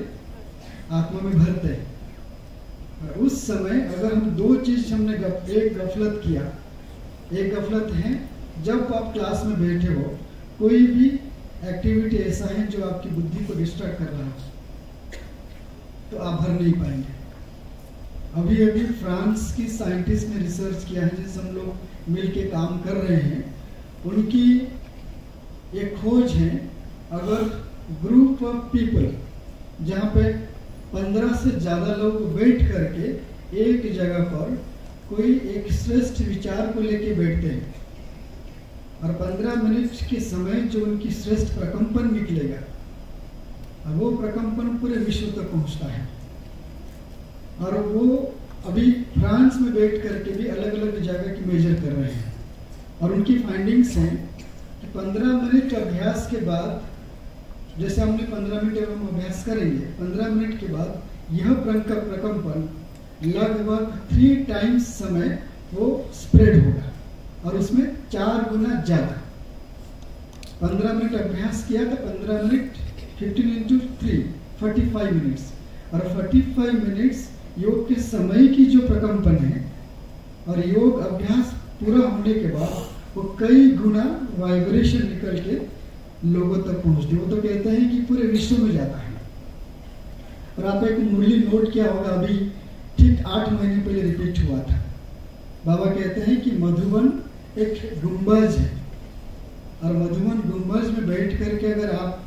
आत्मा में भरते हैं। और उस समय अगर हम दो चीज हमने एक गफलत किया, एक गफलत है जब आप क्लास में बैठे हो, कोई भी एक्टिविटी ऐसा है जो आपकी बुद्धि को डिस्ट्रैक्ट कर रहा है, तो आप भर नहीं पाएंगे। अभी अभी फ्रांस की साइंटिस्ट ने रिसर्च किया है, जिससे हम लोग मिलके काम कर रहे हैं। उनकी एक खोज है, अगर ग्रुप ऑफ पीपल जहाँ पे 15 से ज्यादा लोग बैठ करके एक जगह पर कोई एक श्रेष्ठ विचार को लेके बैठते हैं और 15 मिनट के समय जो उनकी श्रेष्ठ प्रकंपन निकलेगा, वो प्रकंपन पूरे विश्व तक पहुंचता है। और वो अभी फ्रांस में बैठ करके भी अलग अलग जगह की मेजर कर रहे हैं और उनकी फाइंडिंग्स हैं कि 15 मिनट अभ्यास के बाद, जैसे हमने 15 मिनट हम अभ्यास करेंगे, 15 मिनट के बाद यह प्रकंपन लगभग 3 टाइम्स समय वो स्प्रेड होगा और उसमें 4 गुना ज्यादा। 15 मिनट अभ्यास किया तो 15 मिनट 15 into 3 45 मिनट्स, और 45 मिनट्स योग के समय की जो प्रकंपन है और योग अभ्यास पूरा होने के बाद वो कई गुना वाइब्रेशन निकल के लोगों तक पहुंचती है। वो तो कहते हैं कि पूरे विश्व में जाता है। और आप एक मुरली नोट किया होगा, अभी ठीक 8 महीने पहले रिपीट हुआ था। बाबा कहते हैं कि मधुबन एक गुंबज है और मधुबन गुंबज में बैठ करके अगर आप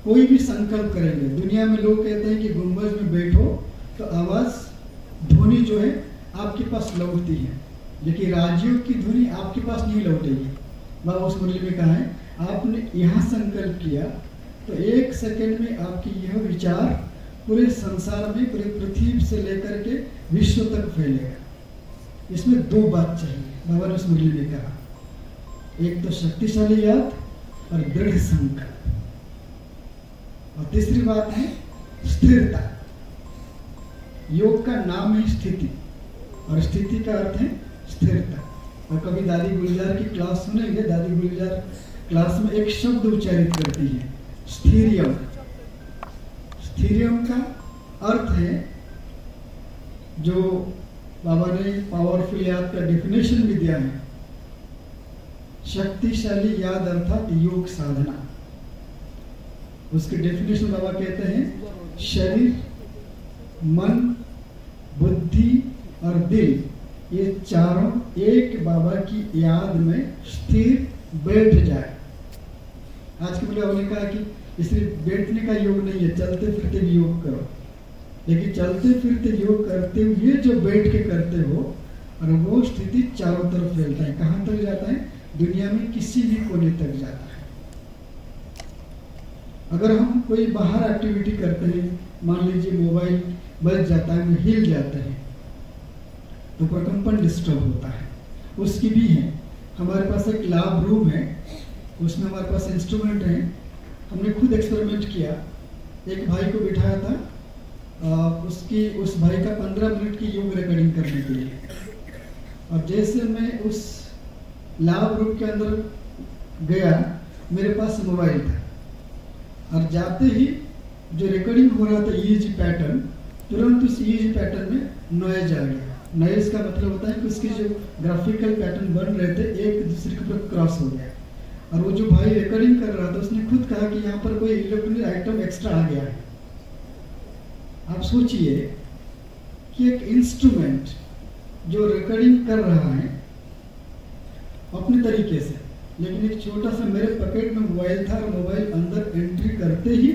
कोई भी संकल्प करेंगे, दुनिया में लोग कहते हैं कि गुंबज में बैठो तो आवाज ध्वनि जो है आपके पास लौटती है, लेकिन राजयोग की ध्वनि आपके पास नहीं लौटेगी। बाबा उस मुरली में कहा है, आपने यहाँ संकल्प किया तो 1 सेकंड में आपकी यह विचार पूरे संसार में, पूरे पृथ्वी से लेकर के विश्व तक फैलेगा। इसमें 2 बात चाहिए, बाबा ने उस मुरली में कहा, एक तो शक्तिशाली याद और दृढ़ संकल्प, और तीसरी बात है स्थिरता। योग का नाम है स्थिति और स्थिति का अर्थ है स्थिरता। और कभी दादी गुलजार की क्लास सुनेंगे, दादी गुलजार क्लास में एक शब्द उच्चारित करती है, स्थिरियम। स्थिरियम का अर्थ है, जो बाबा ने पावरफुल याद का डेफिनेशन भी दिया है, शक्तिशाली याद अर्थात योग साधना। उसके डेफिनेशन बाबा कहते हैं, शरीर, मन, बुद्धि और दिल, ये चारों एक बाबा की याद में स्थिर बैठ जाए। आज के बाबा ने कहा कि सिर्फ बैठने का योग नहीं है, चलते फिरते भी योग करो। लेकिन चलते फिरते योग करते हुए जो बैठ के करते हो, और वो स्थिति चारों तरफ फैलता है। कहाँ तक जाता है? दुनिया में किसी भी कोने तक जाता है। अगर हम कोई बाहर एक्टिविटी करते हैं, मान लीजिए मोबाइल बज जाता है, हम हिल जाते हैं, तो प्रकंपन डिस्टर्ब होता है। उसकी भी है। हमारे पास एक लैब रूम है, उसमें हमारे पास इंस्ट्रूमेंट है। हमने खुद एक्सपेरिमेंट किया, एक भाई को बिठाया था, उस भाई का 15 मिनट की योग रिकॉर्डिंग करने के लिए। और जैसे मैं उस लैब रूम के अंदर गया, मेरे पास मोबाइल था, और जाते ही जो रिकॉर्डिंग हो रहा था ईईजी पैटर्न, तुरंत उस ईईजी पैटर्न में नॉइज आ गया। नॉइज का मतलब होता है कि उसके जो ग्राफिकल पैटर्न बन रहे थे एक दूसरे के ऊपर क्रॉस हो गया। और वो जो भाई रिकॉर्डिंग कर रहा था, उसने खुद कहा कि यहाँ पर कोई इलेक्ट्रॉनिक आइटम एक्स्ट्रा आ गया है। आप सोचिए कि एक इंस्ट्रूमेंट जो रिकॉर्डिंग कर रहा है अपने तरीके से, लेकिन एक छोटा सा मेरे पॉकेट में मोबाइल था, और मोबाइल अंदर एंट्री करते ही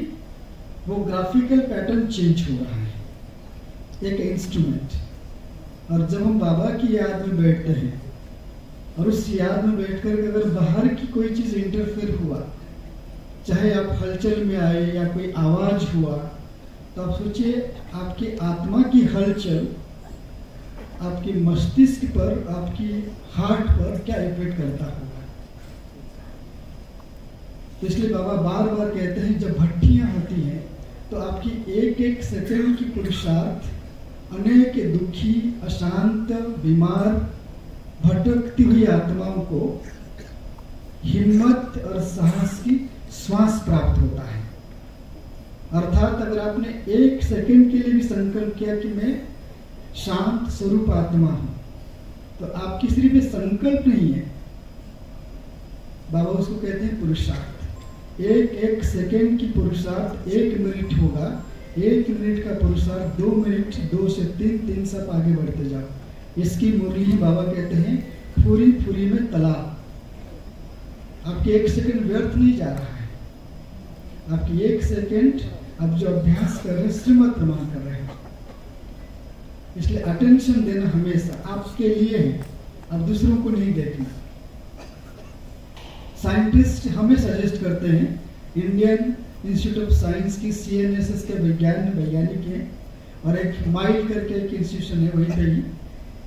वो ग्राफिकल पैटर्न चेंज हो रहा है, एक इंस्ट्रूमेंट। और जब हम बाबा की याद में बैठते हैं, और उस याद में बैठकर अगर बाहर की कोई चीज इंटरफेयर हुआ, चाहे आप हलचल में आए या कोई आवाज हुआ, तो आप सोचिए आपकी आत्मा की हलचल आपके मस्तिष्क पर, आपकी हार्ट पर क्या इफेक्ट करता होगा। तो इसलिए बाबा बार बार कहते हैं जब भट्टियां होती हैं तो आपकी एक एक सेकंड की पुरुषार्थ अनेक दुखी, अशांत, बीमार, भटकती हुई आत्माओं को हिम्मत और साहस की श्वास प्राप्त होता है। अर्थात अगर आपने एक सेकंड के लिए भी संकल्प किया कि मैं शांत स्वरूप आत्मा हूं, तो आपकी सिर्फ ये संकल्प नहीं है, बाबा उसको कहते हैं पुरुषार्थ। एक एक सेकंड की पुरुषार्थ 1 मिनट होगा, 1 मिनट का पुरुषार्थ 2 मिनट, 2 से 3, 3 से आप आगे बढ़ते जाओ। इसकी मुरली ही बाबा कहते हैं फुरी फुरी में तालाब। आपके 1 सेकंड व्यर्थ नहीं जा रहा है, आपकी 1 सेकंड आप जो अभ्यास कर रहे हैं श्रीमत प्रमाण कर रहे हैं। इसलिए अटेंशन देना हमेशा आपके लिए है, आप दूसरों को नहीं देखना। साइंटिस्ट हमें सजेस्ट करते हैं, इंडियन इंस्टीट्यूट ऑफ साइंस की CNSS के वैज्ञानिक हैं और एक माइल करके एक इंस्टीट्यूशन है, वहीं पे ही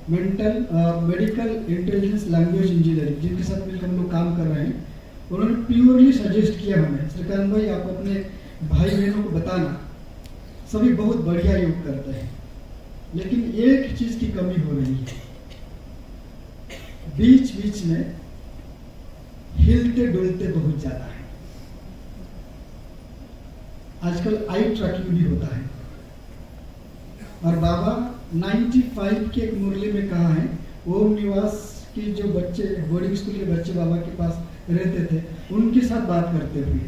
मेडिकल इंटेलिजेंस लैंग्वेज इंजीनियरिंग, जिनके साथ मिलकर हम लोग काम कर रहे हैं, उन्होंने प्योरली सजेस्ट किया हमें, श्रीकांत भाई आप अपने भाई बहनों को बताना, सभी बहुत बढ़िया योग करते हैं, लेकिन एक चीज की कमी हो रही है, बीच बीच में हिलते डुलते बहुत ज्यादा है। आजकल आई ट्रैकिंग भी होता है, और बाबा 95 के एक मुरली में कहा है, ओम निवास की जो बच्चे, बोर्डिंग स्कूल के बच्चे बाबा के पास रहते थे, उनके साथ बात करते हुए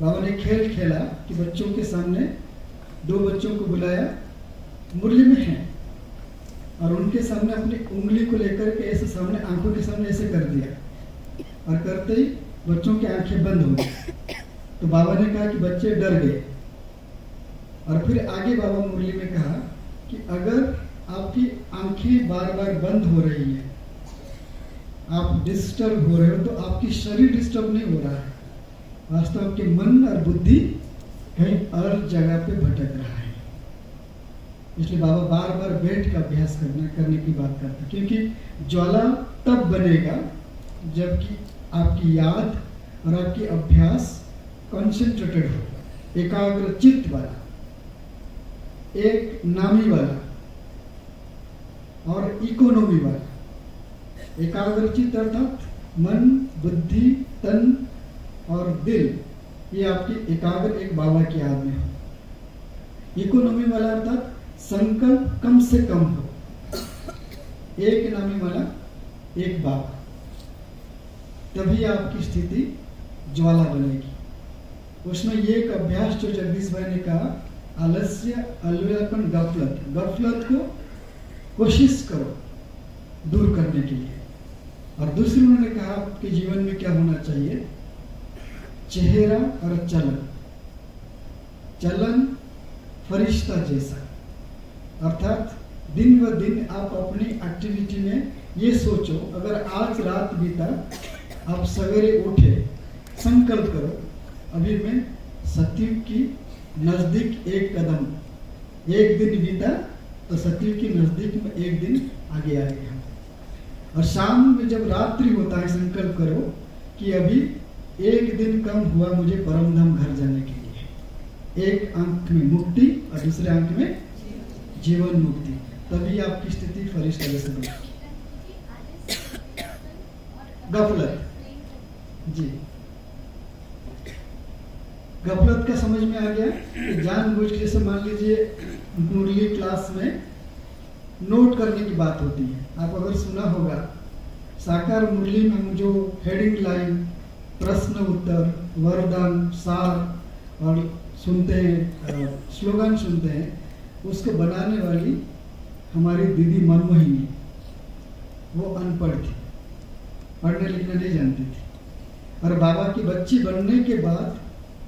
बाबा ने खेल खेला कि बच्चों के सामने 2 बच्चों को बुलाया, मुरली में है, और उनके सामने अपनी उंगली को लेकर के ऐसे सामने आंखों के सामने ऐसे कर दिया, और करते ही बच्चों की आंखें बंद हो गई। तो बाबा ने कहा कि बच्चे डर गए, और फिर आगे बाबा मुरली में कहा कि अगर आपकी आंखें बार बार बंद हो रही है, आप डिस्टर्ब हो रहे हो, तो आपकी शरीर डिस्टर्ब नहीं हो रहा है, वास्तव आपके मन और बुद्धि कहीं और जगह पे भटक रहा है। इसलिए बाबा बार बार बैठ का अभ्यास करने की बात करते हैं, क्योंकि ज्वाला तब बनेगा जबकि आपकी याद और आपकी अभ्यास कॉन्सेंट्रेटेड हो, एकाग्र चित्त वाला, एक नामी वाला और इकोनॉमी वाला। एकाग्र चित्त अर्थात मन, बुद्धि, तन और दिल, ये आपकी एकाग्र एक बाबा की याद में हो। इकोनॉमी वाला अर्थात संकल्प कम से कम हो, एक नामी वाला एक बाबा, तभी आपकी स्थिति ज्वाला बनेगी। उसमें ये एक अभ्यास जो जगदीश भाई ने कहा, आलस्य, अलव्यपन, गफलत, गफलत को कोशिश करो दूर करने के लिए। और दूसरी उन्होंने कहा आपके जीवन में क्या होना चाहिए, चेहरा और चलन, चलन फरिश्ता जैसा, अर्थात दिन व दिन आप अपनी एक्टिविटी में ये सोचो, अगर आज रात बीता, आप सवेरे उठे, संकल्प करो अभी मैं सतयुग की नजदीक एक कदम, एक दिन बीता तो सतयुग की नजदीक में एक दिन आगे आ गया। और शाम में जब रात्रि होता है, संकल्प करो कि अभी एक दिन कम हुआ मुझे परम धाम घर जाने के लिए। एक आंख में मुक्ति और दूसरे आंख में जीवन मुक्ति, तभी आपकी स्थिति फरिश्ता जैसे बनेगी। गफलत, जी गफलत का समझ में आ गया कि जानबूझ के, जैसे मान लीजिए मुरली क्लास में नोट करने की बात होती है, आप अगर सुना होगा साकार मुरली में हम जो हेडिंग लाइन, प्रश्न उत्तर, वरदान, सार और सुनते हैं, स्लोगन सुनते हैं, उसको बनाने वाली हमारी दीदी मनमोहिनी, वो अनपढ़ थी, पढ़ने लिखना नहीं जानती थी, और बाबा की बच्ची बनने के बाद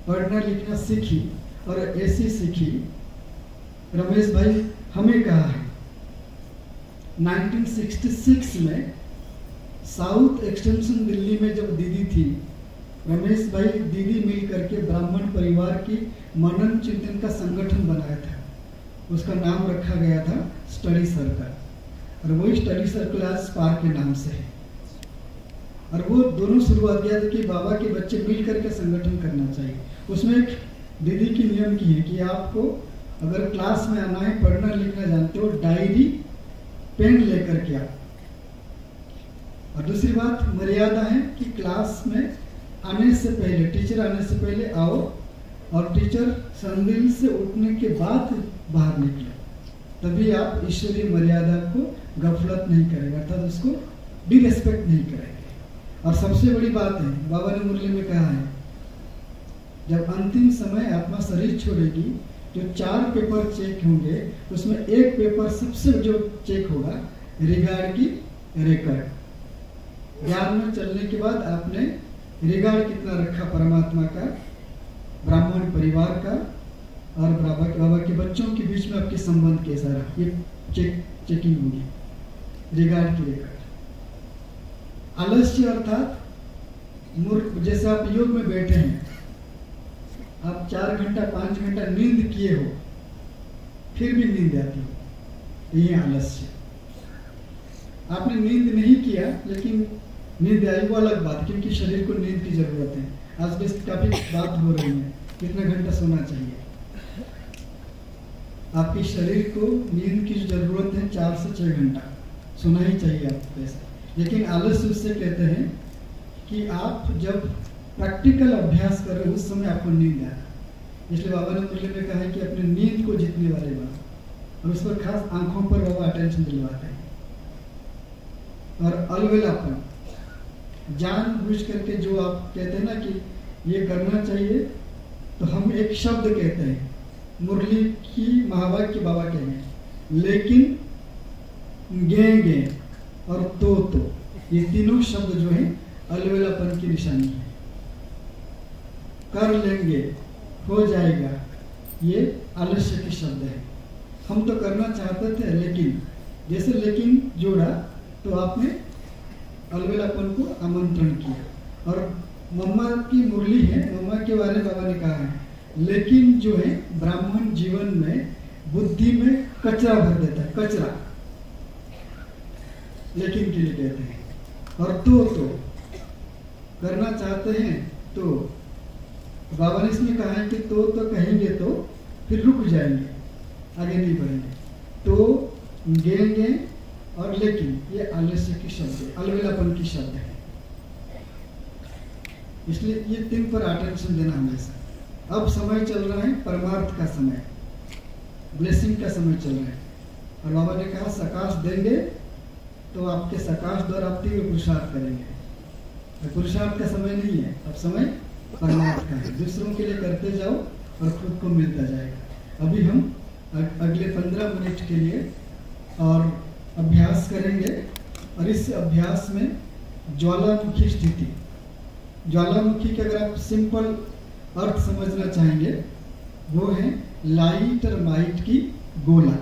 पढ़ना लिखना सीखी, और ऐसी सीखी, रमेश भाई हमें कहा है 1966 में साउथ एक्सटेंशन दिल्ली में जब दीदी थी, रमेश भाई दीदी मिल करके ब्राह्मण परिवार की मनन चिंतन का संगठन बनाया था, उसका नाम रखा गया था स्टडी सर्कल, और वही स्टडी सर्कल आज स्पार्क के नाम से है। और वो दोनों शुरुआत किया था कि बाबा के बच्चे मिल करके संगठन करना चाहिए। उसमें एक दीदी की नियम की है कि आपको अगर क्लास में आना है, पढ़ना लिखना जानते हो, डायरी पेन लेकर के आओ। और दूसरी बात मर्यादा है कि क्लास में आने से पहले, टीचर आने से पहले आओ और टीचर संदिल से उठने के बाद बाहर निकले, तभी आप ईश्वरीय मर्यादा को गफलत नहीं करेंगे, अर्थात उसको डिरेस्पेक्ट नहीं करेंगे। और सबसे बड़ी बात है, बाबा ने मुरली में कहा है, जब अंतिम समय आत्मा शरीर छोड़ेगी जो 4 पेपर चेक होंगे, उसमें एक पेपर सबसे जो चेक होगा रिगार्ड की रिकॉर्ड। ज्ञान में चलने के बाद आपने रिगार्ड कितना रखा परमात्मा का, ब्राह्मण परिवार का और बाबा के बच्चों के बीच में आपके संबंध कैसा रहा, ये चेकिंग होगी, रिगार्ड की रिकॉर्ड। आलस्य अर्थात जैसे आप योग में बैठे हैं, आप 4 घंटा 5 घंटा नींद किए हो, फिर भी नींद आती हो, ये आलस्य। आपने नींद नहीं किया लेकिन नींद आई, वो अलग बात, क्योंकि शरीर को नींद की जरूरत है। आज भी काफी बात हो रही है कितना घंटा सोना चाहिए। आपके शरीर को नींद की जरूरत है 4 से 6 घंटा सोना ही चाहिए आपको ऐसा। लेकिन आलस्य उससे कहते हैं कि आप जब प्रैक्टिकल अभ्यास कर रहे हो उस समय आपको नींद आए। इसलिए बाबा ने मुरली में कहा है कि अपने नींद को जीतने वाले बनो, और उस पर खास आंखों पर बाबा अटेंशन दिलवाते हैं। और अलवेलापन, जानबूझ करके जो आप कहते हैं ना कि ये करना चाहिए, तो हम एक शब्द कहते हैं, मुरली की महावाक्य बाबा कहेंगे, लेकिन गे और तो ये तीनों शब्द जो है अलवेलापन की निशानी है। कर लेंगे, हो जाएगा, ये आलस्य के शब्द है। हम तो करना चाहते थे, लेकिन जैसे लेकिन जोड़ा तो आपने अलवेलापन को आमंत्रण किया। और मम्मा की मुरली है, मम्मा के बारे में बाबा ने कहा है, लेकिन जो है ब्राह्मण जीवन में बुद्धि में कचरा भर देता है, कचरा लेकिन के लिए कहते हैं। और तो करना चाहते हैं तो बाबा ने इसमें कहा है कि तो कहेंगे तो फिर रुक जाएंगे, आगे नहीं बढ़ेंगे। तो गेंगे और लेकिन ये आलस्य की शब्द है, अलवेलापन की शब्द है। इसलिए ये 3 पर अटेंशन देना हमेशा। अब समय चल रहा है परमार्थ का समय, ब्लेसिंग का समय चल रहा है। और बाबा ने कहा सकाश देंगे तो आपके सकाश द्वारा आप तीव्र पुरुषार्थ करेंगे। पुरुषार्थ का समय नहीं है, अब समय परमार्थ का है। दूसरों के लिए करते जाओ और खुद को मिलता जाएगा। अभी हम अगले 15 मिनट के लिए और अभ्यास करेंगे, और इस अभ्यास में ज्वालामुखी स्थिति, ज्वालामुखी के अगर आप सिंपल अर्थ समझना चाहेंगे, वो है लाइट और माइट की गोला।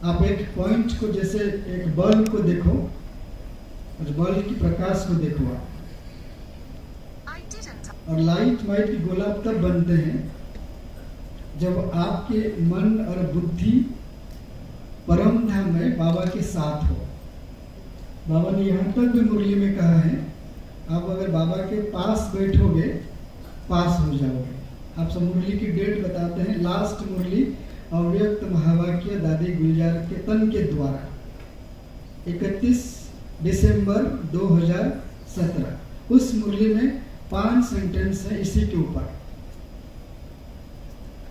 आप एक पॉइंट को, जैसे एक बल्ब को देखो, और बल्ब की प्रकाश को देखो आप, और लाइट माइट की गोला तब बनते हैं जब आपके मन और बुद्धि परम धाम में बाबा के साथ हो। बाबा ने यहाँ तक भी मुरली में कहा है, आप अगर बाबा के पास बैठोगे पास हो जाओगे। आप सब मुरली की डेट बताते हैं, लास्ट मुरली अव्यक्त महावाक्य दादी गुलजार के तन के द्वारा 31 दिसंबर 2017। उस मुरली में 5 सेंटेंस है इसी के ऊपर,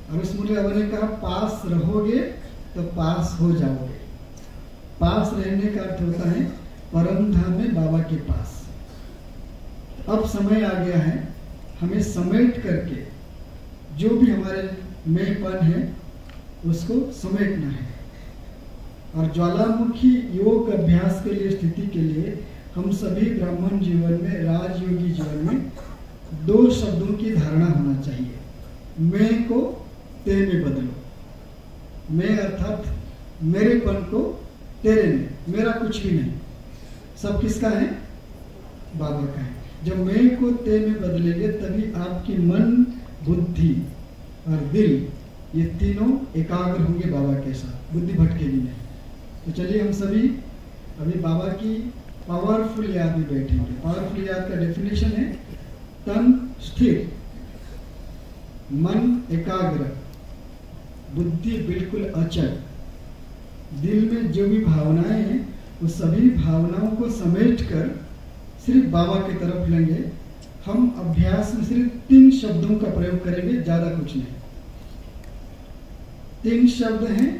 और उस मुरली बाबा ने कहा पास रहोगे तो पास हो जाओगे। पास रहने का अर्थ होता है परम धाम में बाबा के पास। अब समय आ गया है हमें समेट करके जो भी हमारे मैंपन है उसको समेटना है। और ज्वालामुखी योग अभ्यास के लिए, स्थिति के लिए हम सभी ब्राह्मण जीवन में, राजयोगी जीवन में 2 शब्दों की धारणा होना चाहिए। मैं को ते में बदलो। मैं अर्थात मेरेपन को तेरे में, मेरा कुछ भी नहीं, सब किसका है? बाबा का है। जब मैं को ते में बदलेंगे तभी आपकी मन, बुद्धि और दिल, ये तीनों एकाग्र होंगे बाबा के साथ, बुद्धि भटकेगी नहीं। तो चलिए हम सभी अभी बाबा की पावरफुल याद में बैठेंगे। पावरफुल याद का डेफिनेशन है तन स्थिर, मन एकाग्र, बुद्धि बिल्कुल अचल। दिल में जो भी भावनाएं हैं वो सभी भावनाओं को समेट कर सिर्फ बाबा की तरफ लेंगे। हम अभ्यास में सिर्फ 3 शब्दों का प्रयोग करेंगे, ज्यादा कुछ नहीं। 3 शब्द हैं,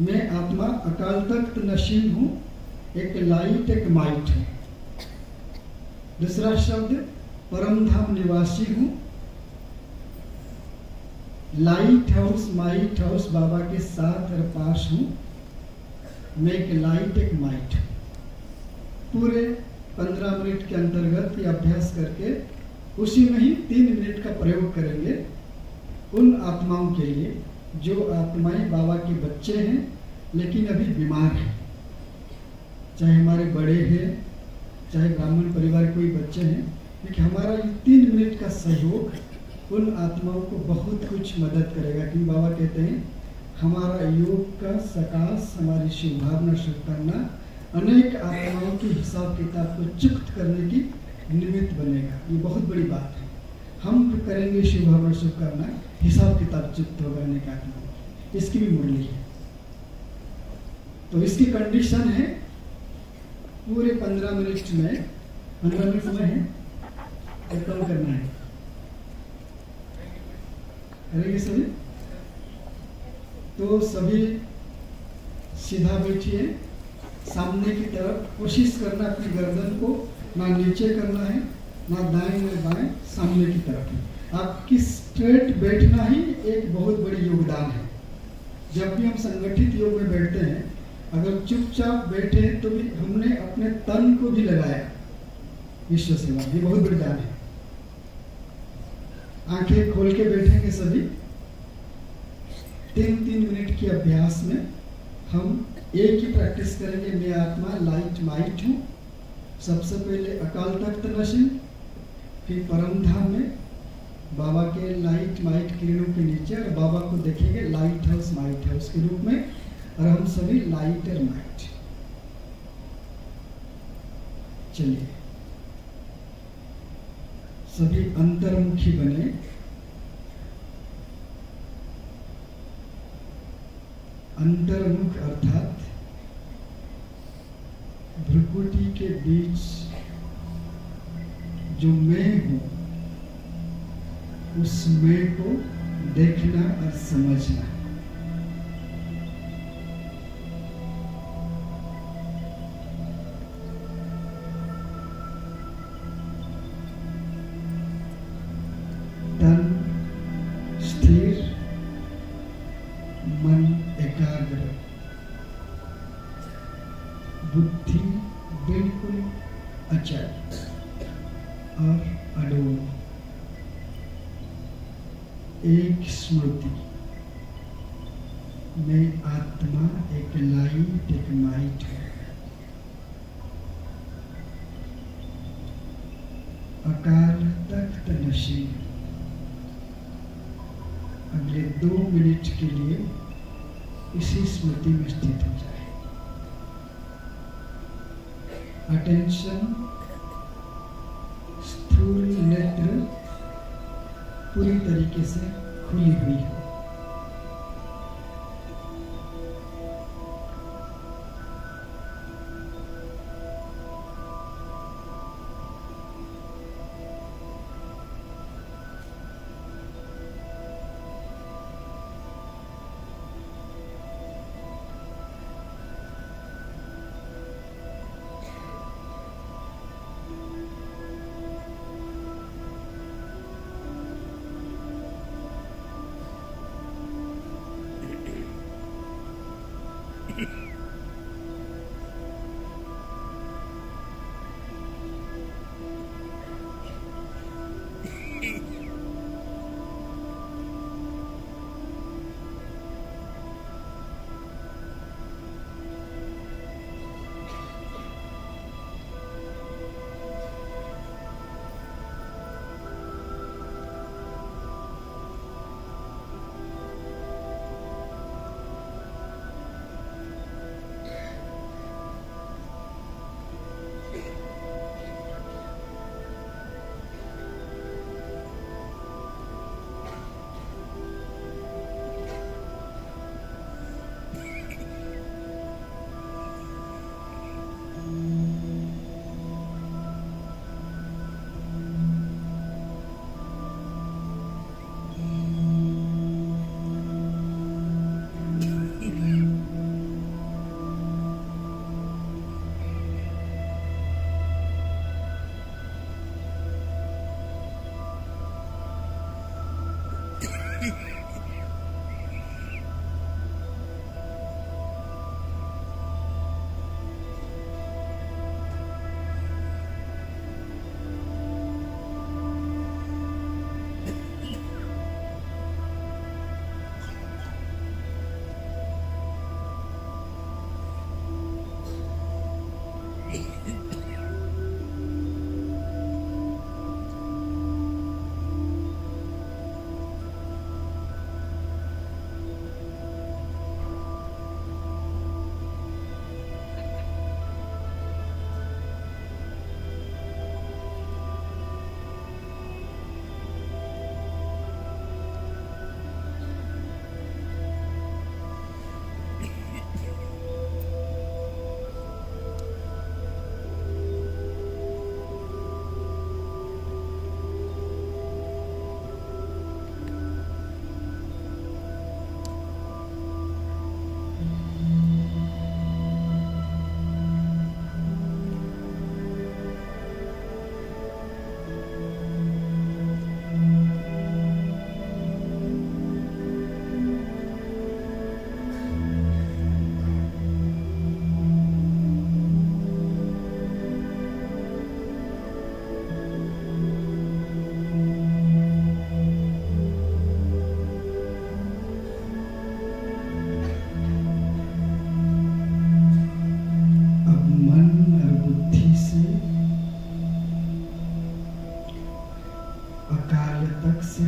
मैं आत्मा अकाल तख्त नशीन हूं, एक लाइट एक माइट हूं। दूसरा शब्द परम धाम निवासी हूं, लाइट हाउस माइट हाउस बाबा के साथ और पास हूं, मैं एक लाइट एक माइट हूं। पूरे 15 मिनट के अंतर्गत ये अभ्यास करके उसी में ही 3 मिनट का प्रयोग करेंगे उन आत्माओं के लिए जो आत्माएं बाबा के बच्चे हैं लेकिन अभी बीमार हैं। चाहे हमारे बड़े हैं, चाहे ब्राह्मण परिवार के कोई बच्चे हैं, लेकिन हमारा ये 3 मिनट का सहयोग उन आत्माओं को बहुत कुछ मदद करेगा। क्योंकि बाबा कहते हैं हमारा योग का सकाश, हमारी शिव भावना शुभकामना अनेक आत्माओं के हिसाब किताब को चुक्त करने की निमित्त बनेगा। ये बहुत बड़ी बात है। हम करेंगे शिव भावना शुभकामना, हिसाब किताब चुक्त होगा अनेक आत्माओं, इसकी भी मुरली है। तो इसकी कंडीशन है पूरे 15 मिनट में, 15 मिनट समय है और कम करना है। करेंगे सभी? तो सभी सीधा बैठिए, सामने की तरफ कोशिश करना अपनी गर्दन को ना नीचे करना है, ना दाएं ना बाएं, सामने की तरफ। आपकी स्ट्रेट बैठना ही एक बहुत बड़ी योगदान है। जब भी हम संगठित योग में बैठते हैं, अगर चुपचाप बैठे तो भी हमने अपने तन को भी लगाया विश्व सेवा, ये बहुत बड़ी दान है। आंखें खोल के बैठेंगे सभी। 3-3 मिनट के अभ्यास में हम एक ही प्रैक्टिस करेंगे, मैं आत्मा लाइट माइट हूँ। सबसे पहले अकाल तख्त नशीन, फिर परम धाम में बाबा के लाइट माइट किरणों के नीचे, और बाबा को देखेंगे लाइट हाउस माइट हाउस के रूप में, और हम सभी लाइट और माइट। चलिए सभी अंतर्मुखी बने। अंतर्मुख अर्थात भ्रुकुटी के बीच जो मैं हूं, उस मैं को देखना और समझना। तन स्थिर, मन एकाग्र, बुद्धि बिल्कुल अचल और अडोल। एक स्मृति, मैं आत्मा एक लाइट एक माइट है। अकाल तख्त नशीन। अगले 2 मिनट के लिए इसी स्मृति में स्थित हो जाए। अटेंशन, स्थूल नेत्र पूरी तरीके से खुली हुई है।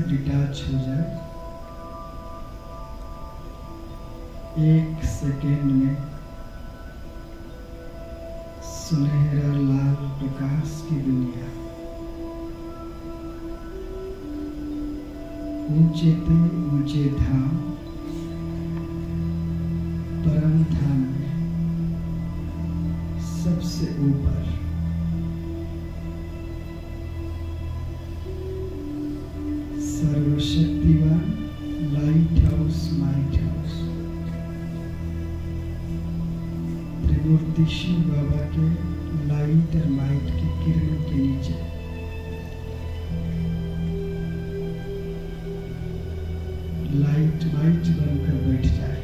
डिटैच हो जाए, एक सेकेंड में सुनहरा लाल प्रकाश की दुनिया ऊंचे ते ऊंचे धाम परम धाम में सबसे ऊपर सर्वशक्तिवान लाइट हाउस माइट हाउस त्रिमूर्ति शिव बाबा के लाइट और माइट की किरणों के नीचे लाइट माइट बनकर बैठ जाए।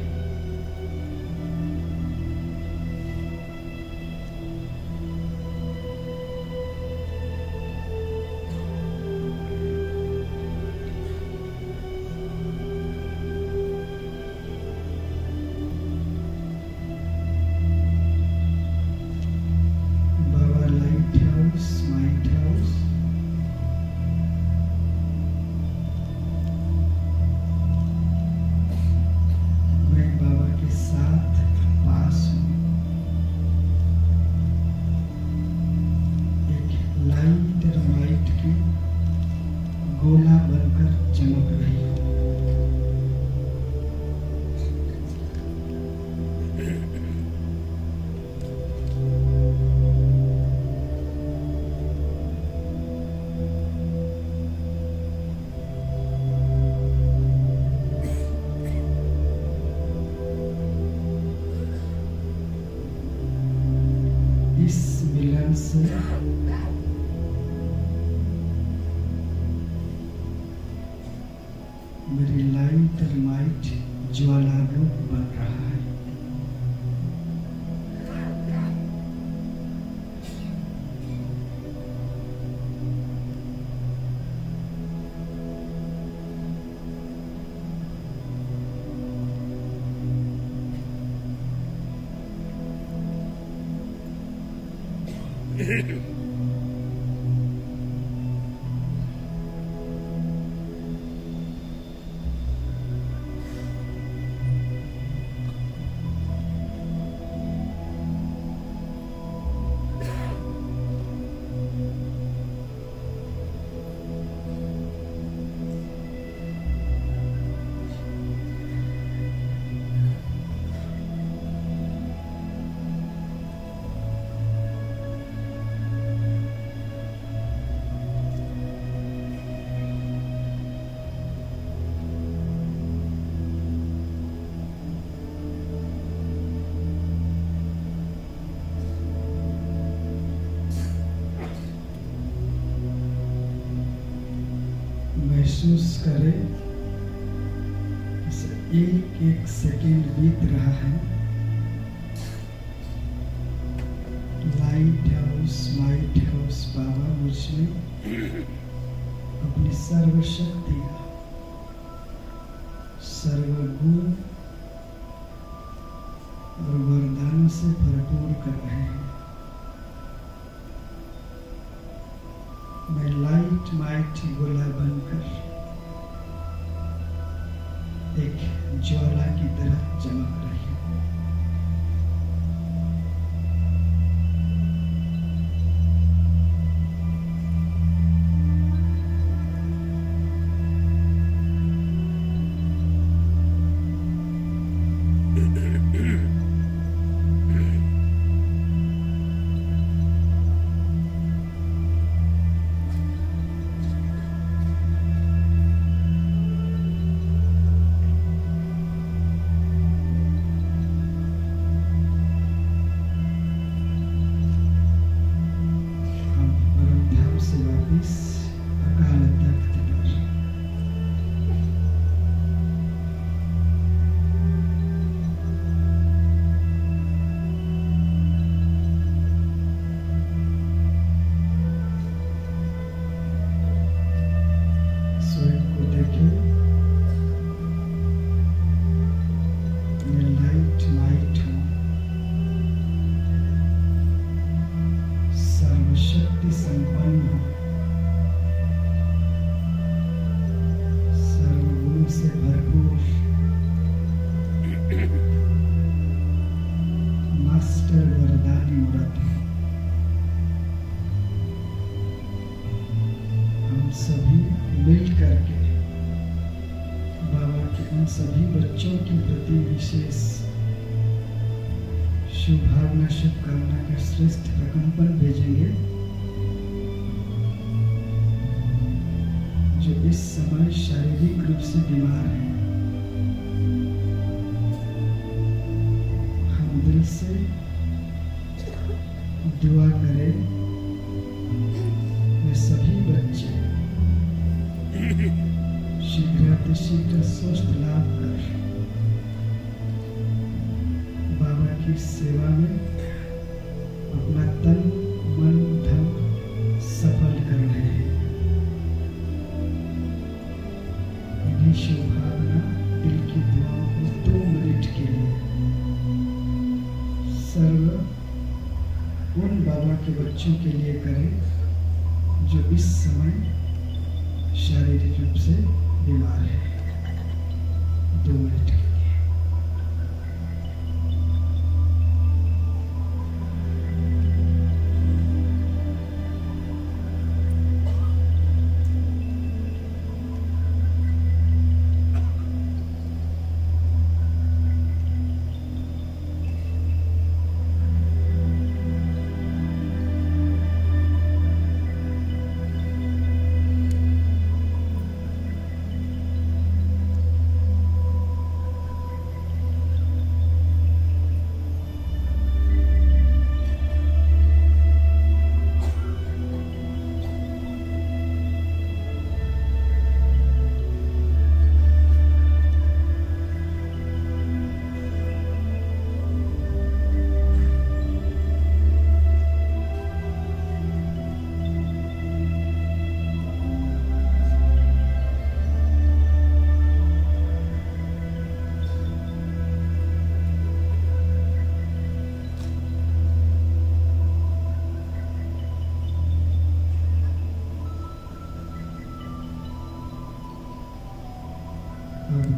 गोला बनकर चमक रही हो। इस मिलन से मेरी लाइट और माइट ज्वालारूप बन रहा है। महसूस करें एक एक सेकेंड बीत रहा है। लाइट हाउस माइट हाउस बाबा मुझमें अपनी सर्वशक्तियां सर्वगुण और वरदानों से भरपूर कर रहे हैं। माइट गोला बनकर एक ज्वाला की तरह चमक रही है। सर्वशक्ति संपन्न हो, सर्वगुण से भरपूर मास्टर वरदानी मूर्त है। हम सभी मिल करके बाबा के उन सभी बच्चों के प्रति विशेष शुभभावना शुभकामना का श्रेष्ठ प्रकंपन भेजेंगे, जो इस समय शारीरिक रूप से बीमार हैं। हम दिल से दुआ करें वे सभी बच्चे शीघ्रातिशीघ्र स्वस्थ लाभ कर बाबा की सेवा में अपना तन मन धन सफल कर रहे हैं। इन्हीं शुभभावना दिल की दुआओं को 2 मिनट के लिए सर्व उन बाबा के बच्चों के लिए करें जो इस समय शारीरिक रूप से बीमार है। 2 मिनट के लिए।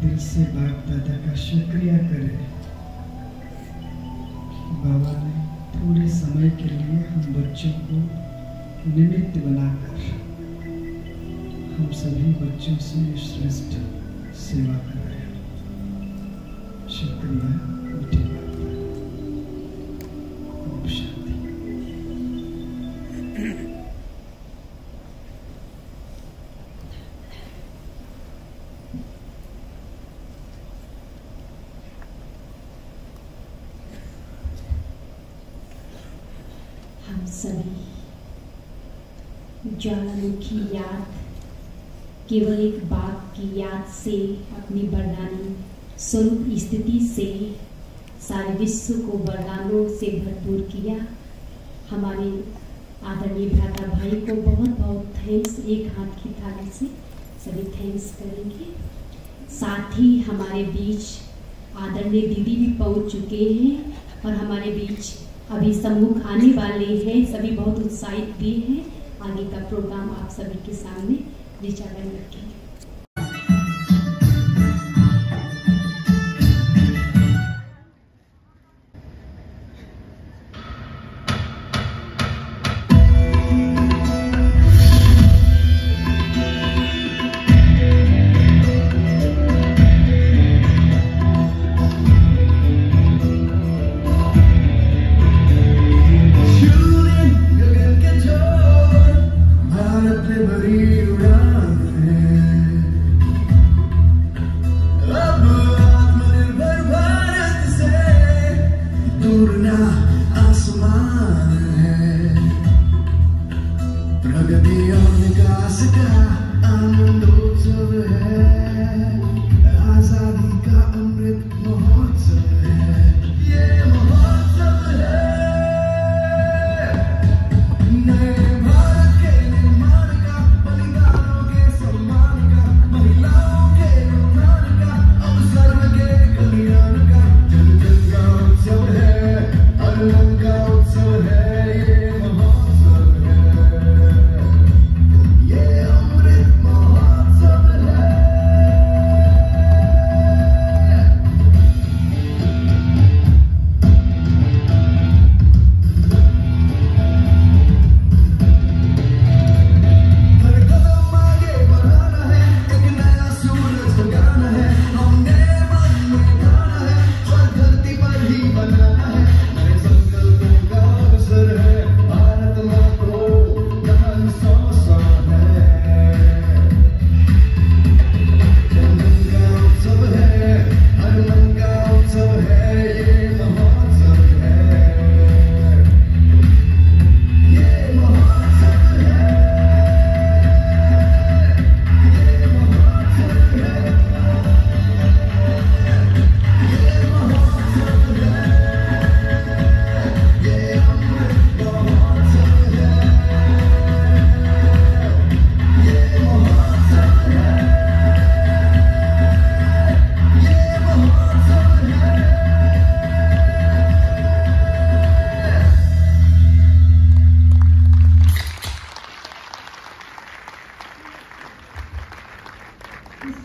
दिल से बाप दादा का शुक्रिया करें कि बाबा ने थोड़े समय के लिए हम बच्चों को निमित्त बनाकर हम सभी बच्चों से श्रेष्ठ सेवा कराया। शुक्रिया। मीठी बात। ओम शांति। हम सभी ज्वालामुखी याद केवल एक बात की याद से अपनी वरदानी स्वरूप स्थिति से सारे विश्व को वरदानों से भरपूर किया। हमारे आदरणीय भ्राता भाई को बहुत बहुत थैंक्स। एक हाथ की थाली से सभी थैंक्स करेंगे। साथ ही हमारे बीच आदरणीय दीदी भी पहुंच चुके हैं और हमारे बीच अभी सम्मुख आने वाले हैं। सभी बहुत उत्साहित भी हैं। आगे का प्रोग्राम आप सभी के सामने विचारण रखेंगे।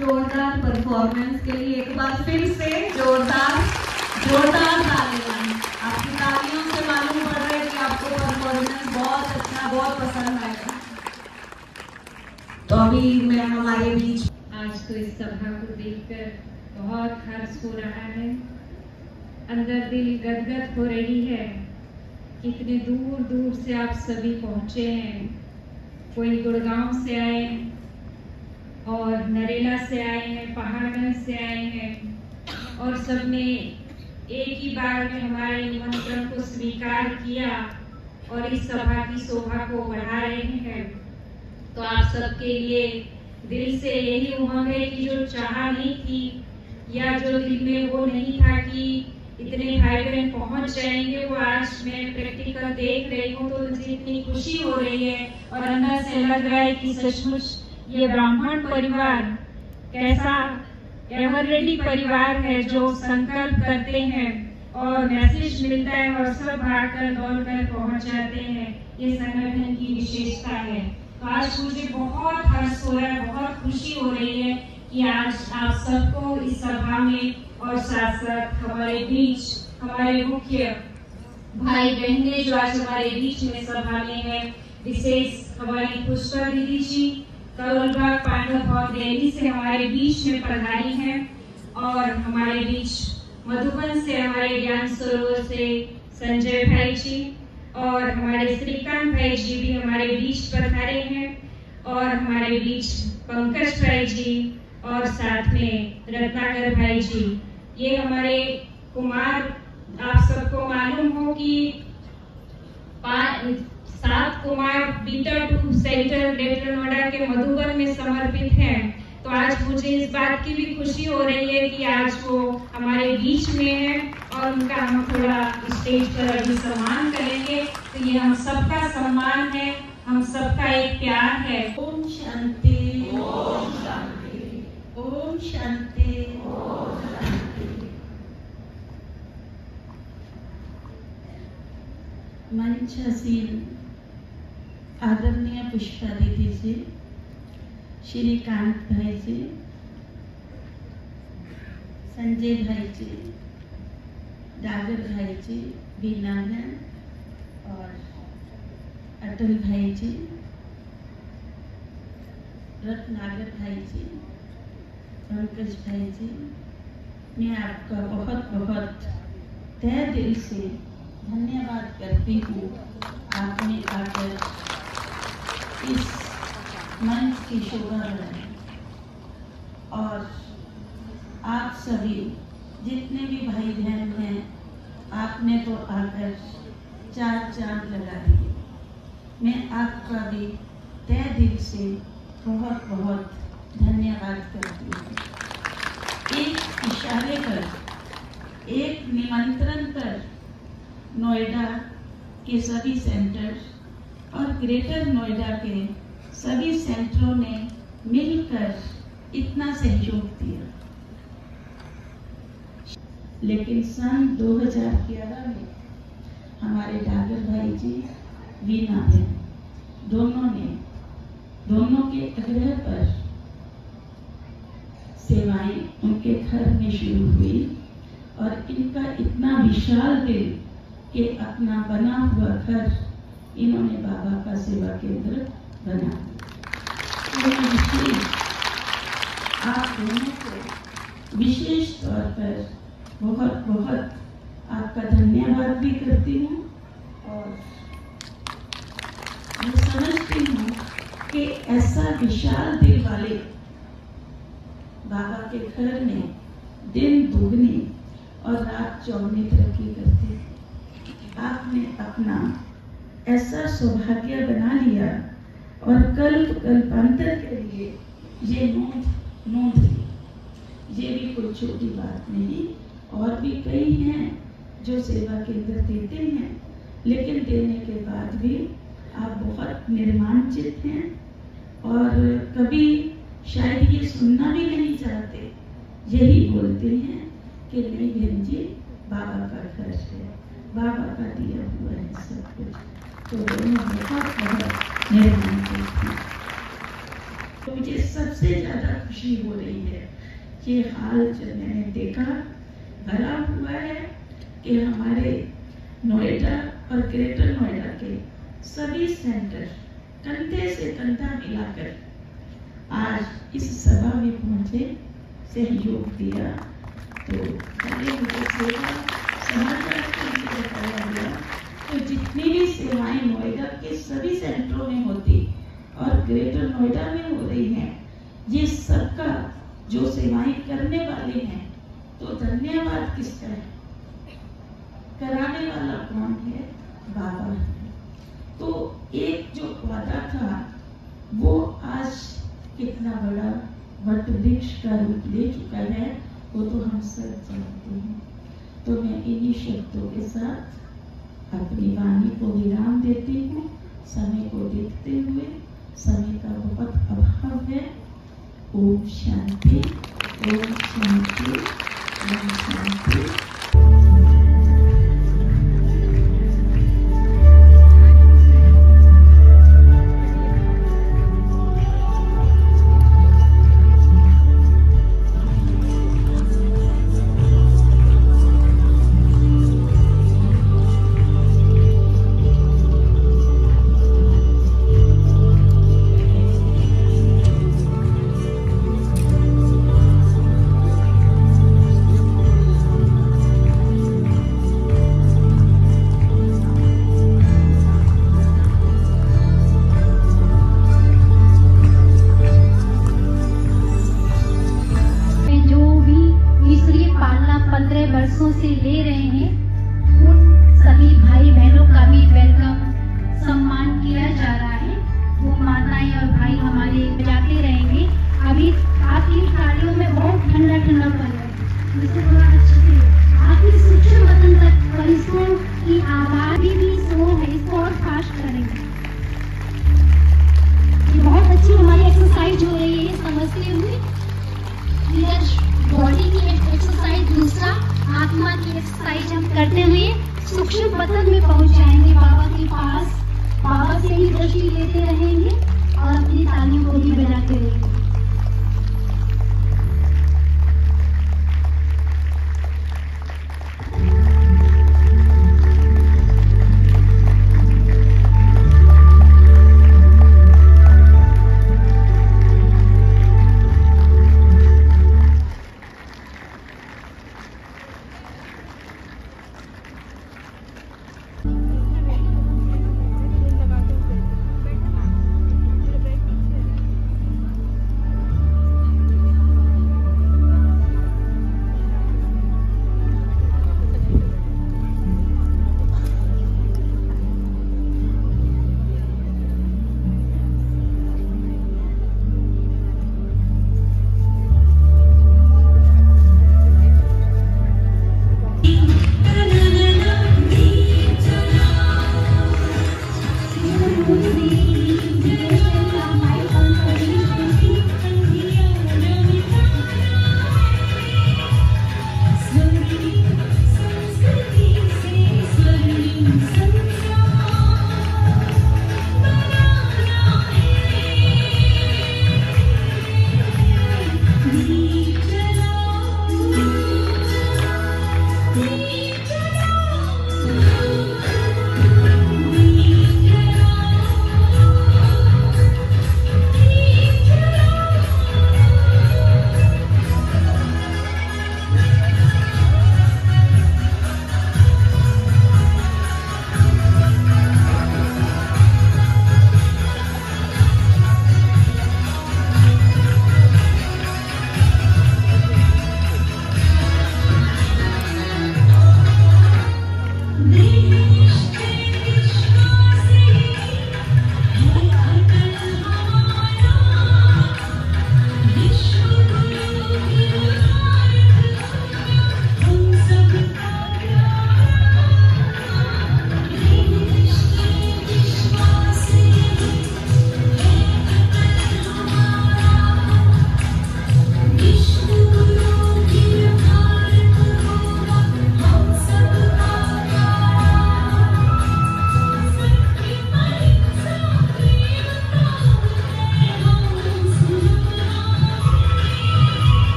जोरदार परफॉर्मेंस के लिए एक बार फिर से जोरदार तालियां। आपकी तालियों से मालूम पड़ रहा है कि आपको परफॉर्मेंस बहुत अच्छा, बहुत पसंद आएगा। तो अभी मैं हमारे बीच आज तो इस सभा को देखकर बहुत हर्ष हो रहा है, अंदर दिल गदगद हो रही है। कितने दूर दूर से आप सभी पहुंचे हैं, कोई गुड़गांव से आए और नरेला से आए हैं, पहाड़गंज से आए हैं, और सबने एक ही बार में हमारे निमंत्रण को स्वीकार किया और इस सभा की शोभा को बढ़ा रहे हैं। तो आप सबके लिए दिल से यही उमंग है कि जो चाह नहीं थी या जो दिल में वो नहीं था कि इतने भाई बहन पहुंच जाएंगे, वो आज मैं प्रैक्टिकल देख रही हूँ तो मुझे इतनी खुशी हो रही है और अंदर से लग रहा है कि सचमुच ये ब्राह्मण परिवार कैसा एवर रेडी परिवार है जो संकल्प करते हैं और मैसेज मिलता है और सब भागकर दौड़कर पहुंच जाते हैं। ये संगठन की विशेषता है। तो आज मुझे बहुत हर्ष हो रहा है, बहुत खुशी हो रही है कि आज आप सबको इस सभा में और साथ साथ हमारे बीच हमारे मुख्य भाई बहने जो आज हमारे बीच में सभा में है, विशेष हमारी पुष्पा दीदी जी करोलबाग पांडव भवन दिल्ली से हमारे बीच में पधारी हैं, और हमारे बीच मधुबन से हमारे ज्ञान सरोवर से संजय भाई जी और हमारे श्रीकांत भाई जी भी हमारे बीच पधारे हैं, और हमारे बीच पंकज भाई जी और साथ में रत्नाकर भाई जी। ये हमारे कुमार, आप सबको मालूम हो कि 7 Kumar beta 2 centre greater Noida के मधुबन में समर्पित हैं। तो आज मुझे इस बात की भी खुशी हो रही है कि आज वो हमारे बीच में है और उनका हम थोड़ा स्टेज पर अभी सम्मान करेंगे। तो ये हम सबका सम्मान है, हम सबका एक प्यार है। ओम शांति, ओम शांति, ओम शांति, ओम शांति। मंचासीन आदरणीय पुष्पा दीदी जी, श्रीकांत भाई जी, संजय भाई जी, डागर भाई जी, बीना बहन और अटल भाई जी, रत्नागर भाई जी, पंकज भाई जी, मैं आपका बहुत बहुत तहे दिल से धन्यवाद करती हूँ। आपने आकर इस मंच की शोभा बढ़ाई और आप सभी जितने भी भाई बहन हैं, आपने तो आकर चार चांद लगा दिए। मैं आपका भी तहे दिल से बहुत बहुत धन्यवाद करती हूँ। एक इशारे पर, एक निमंत्रण पर नोएडा के सभी सेंटर और ग्रेटर नोएडा के सभी सेंटरों ने मिलकर इतना सहयोग दिया। लेकिन सन 2011 में हमारे डागर भाई जी, वीना बहन, दोनों के आग्रह पर सेवाएं उनके घर में शुरू हुई और इनका इतना विशाल दिल कि अपना बना हुआ घर इन्होंने बाबा का सेवा केंद्र बना। आप दोनों को विशेष तौर पर बहुत बहुत आपका धन्यवाद भी करती हूँ और मैं समझती हूँ कि ऐसा विशाल दिल वाले बाबा के घर में दिन दुगनी और रात चौगनी तरक्की करते। आपने अपना ऐसा सौभाग्य बना लिया और कल्पांतर के लिए ये नोंद ली। ये भी कोई छोटी बात नहीं। और भी कई हैं जो सेवा केंद्र देते हैं, लेकिन देने के बाद भी आप बहुत निर्माणचित हैं और कभी शायद ये सुनना भी नहीं चाहते। यही बोलते हैं कि नहीं बहन जी, बाबा का घर है, बाबा का दिया हुआ है सब कुछ। तो दोनों बहुत निर्माणचित हैं। तो मुझे सबसे ज्यादा खुशी हो रही है ये हाल जब मैंने देखा भरा हुआ है कि हमारे नोएडा और ग्रेटर नोएडा के सभी सेंटर कंधे से कंधा मिलाकर आज इस सभा में पहुंचे, सहयोग दिया। तो पहले मुझे सेवा समाचार के लिए बताया गया, तो जितनी भी सेवाएं नोएडा के सभी सेंटरों में होती और ग्रेटर नोएडा में हो रही हैं, ये सबका जो सेवाएं करने वाले हैं, तो धन्यवाद किसका है? कराने वाला कौन है? बाबा है। तो एक जो वादा था वो आज कितना बड़ा वट वृक्ष का रूप ले चुका है, वो तो हम सब जानते हैं। तो मैं इन्हीं शब्दों के साथ अपनी वाणी को विराम देती हूँ। समय को देखते हुए, समय का बहुत अभाव है। ओम शांति, ओम शांति, ओम शांति। दृष्टि लेते रहेंगे और अपनी तालियों को भी बजाते रहेंगे।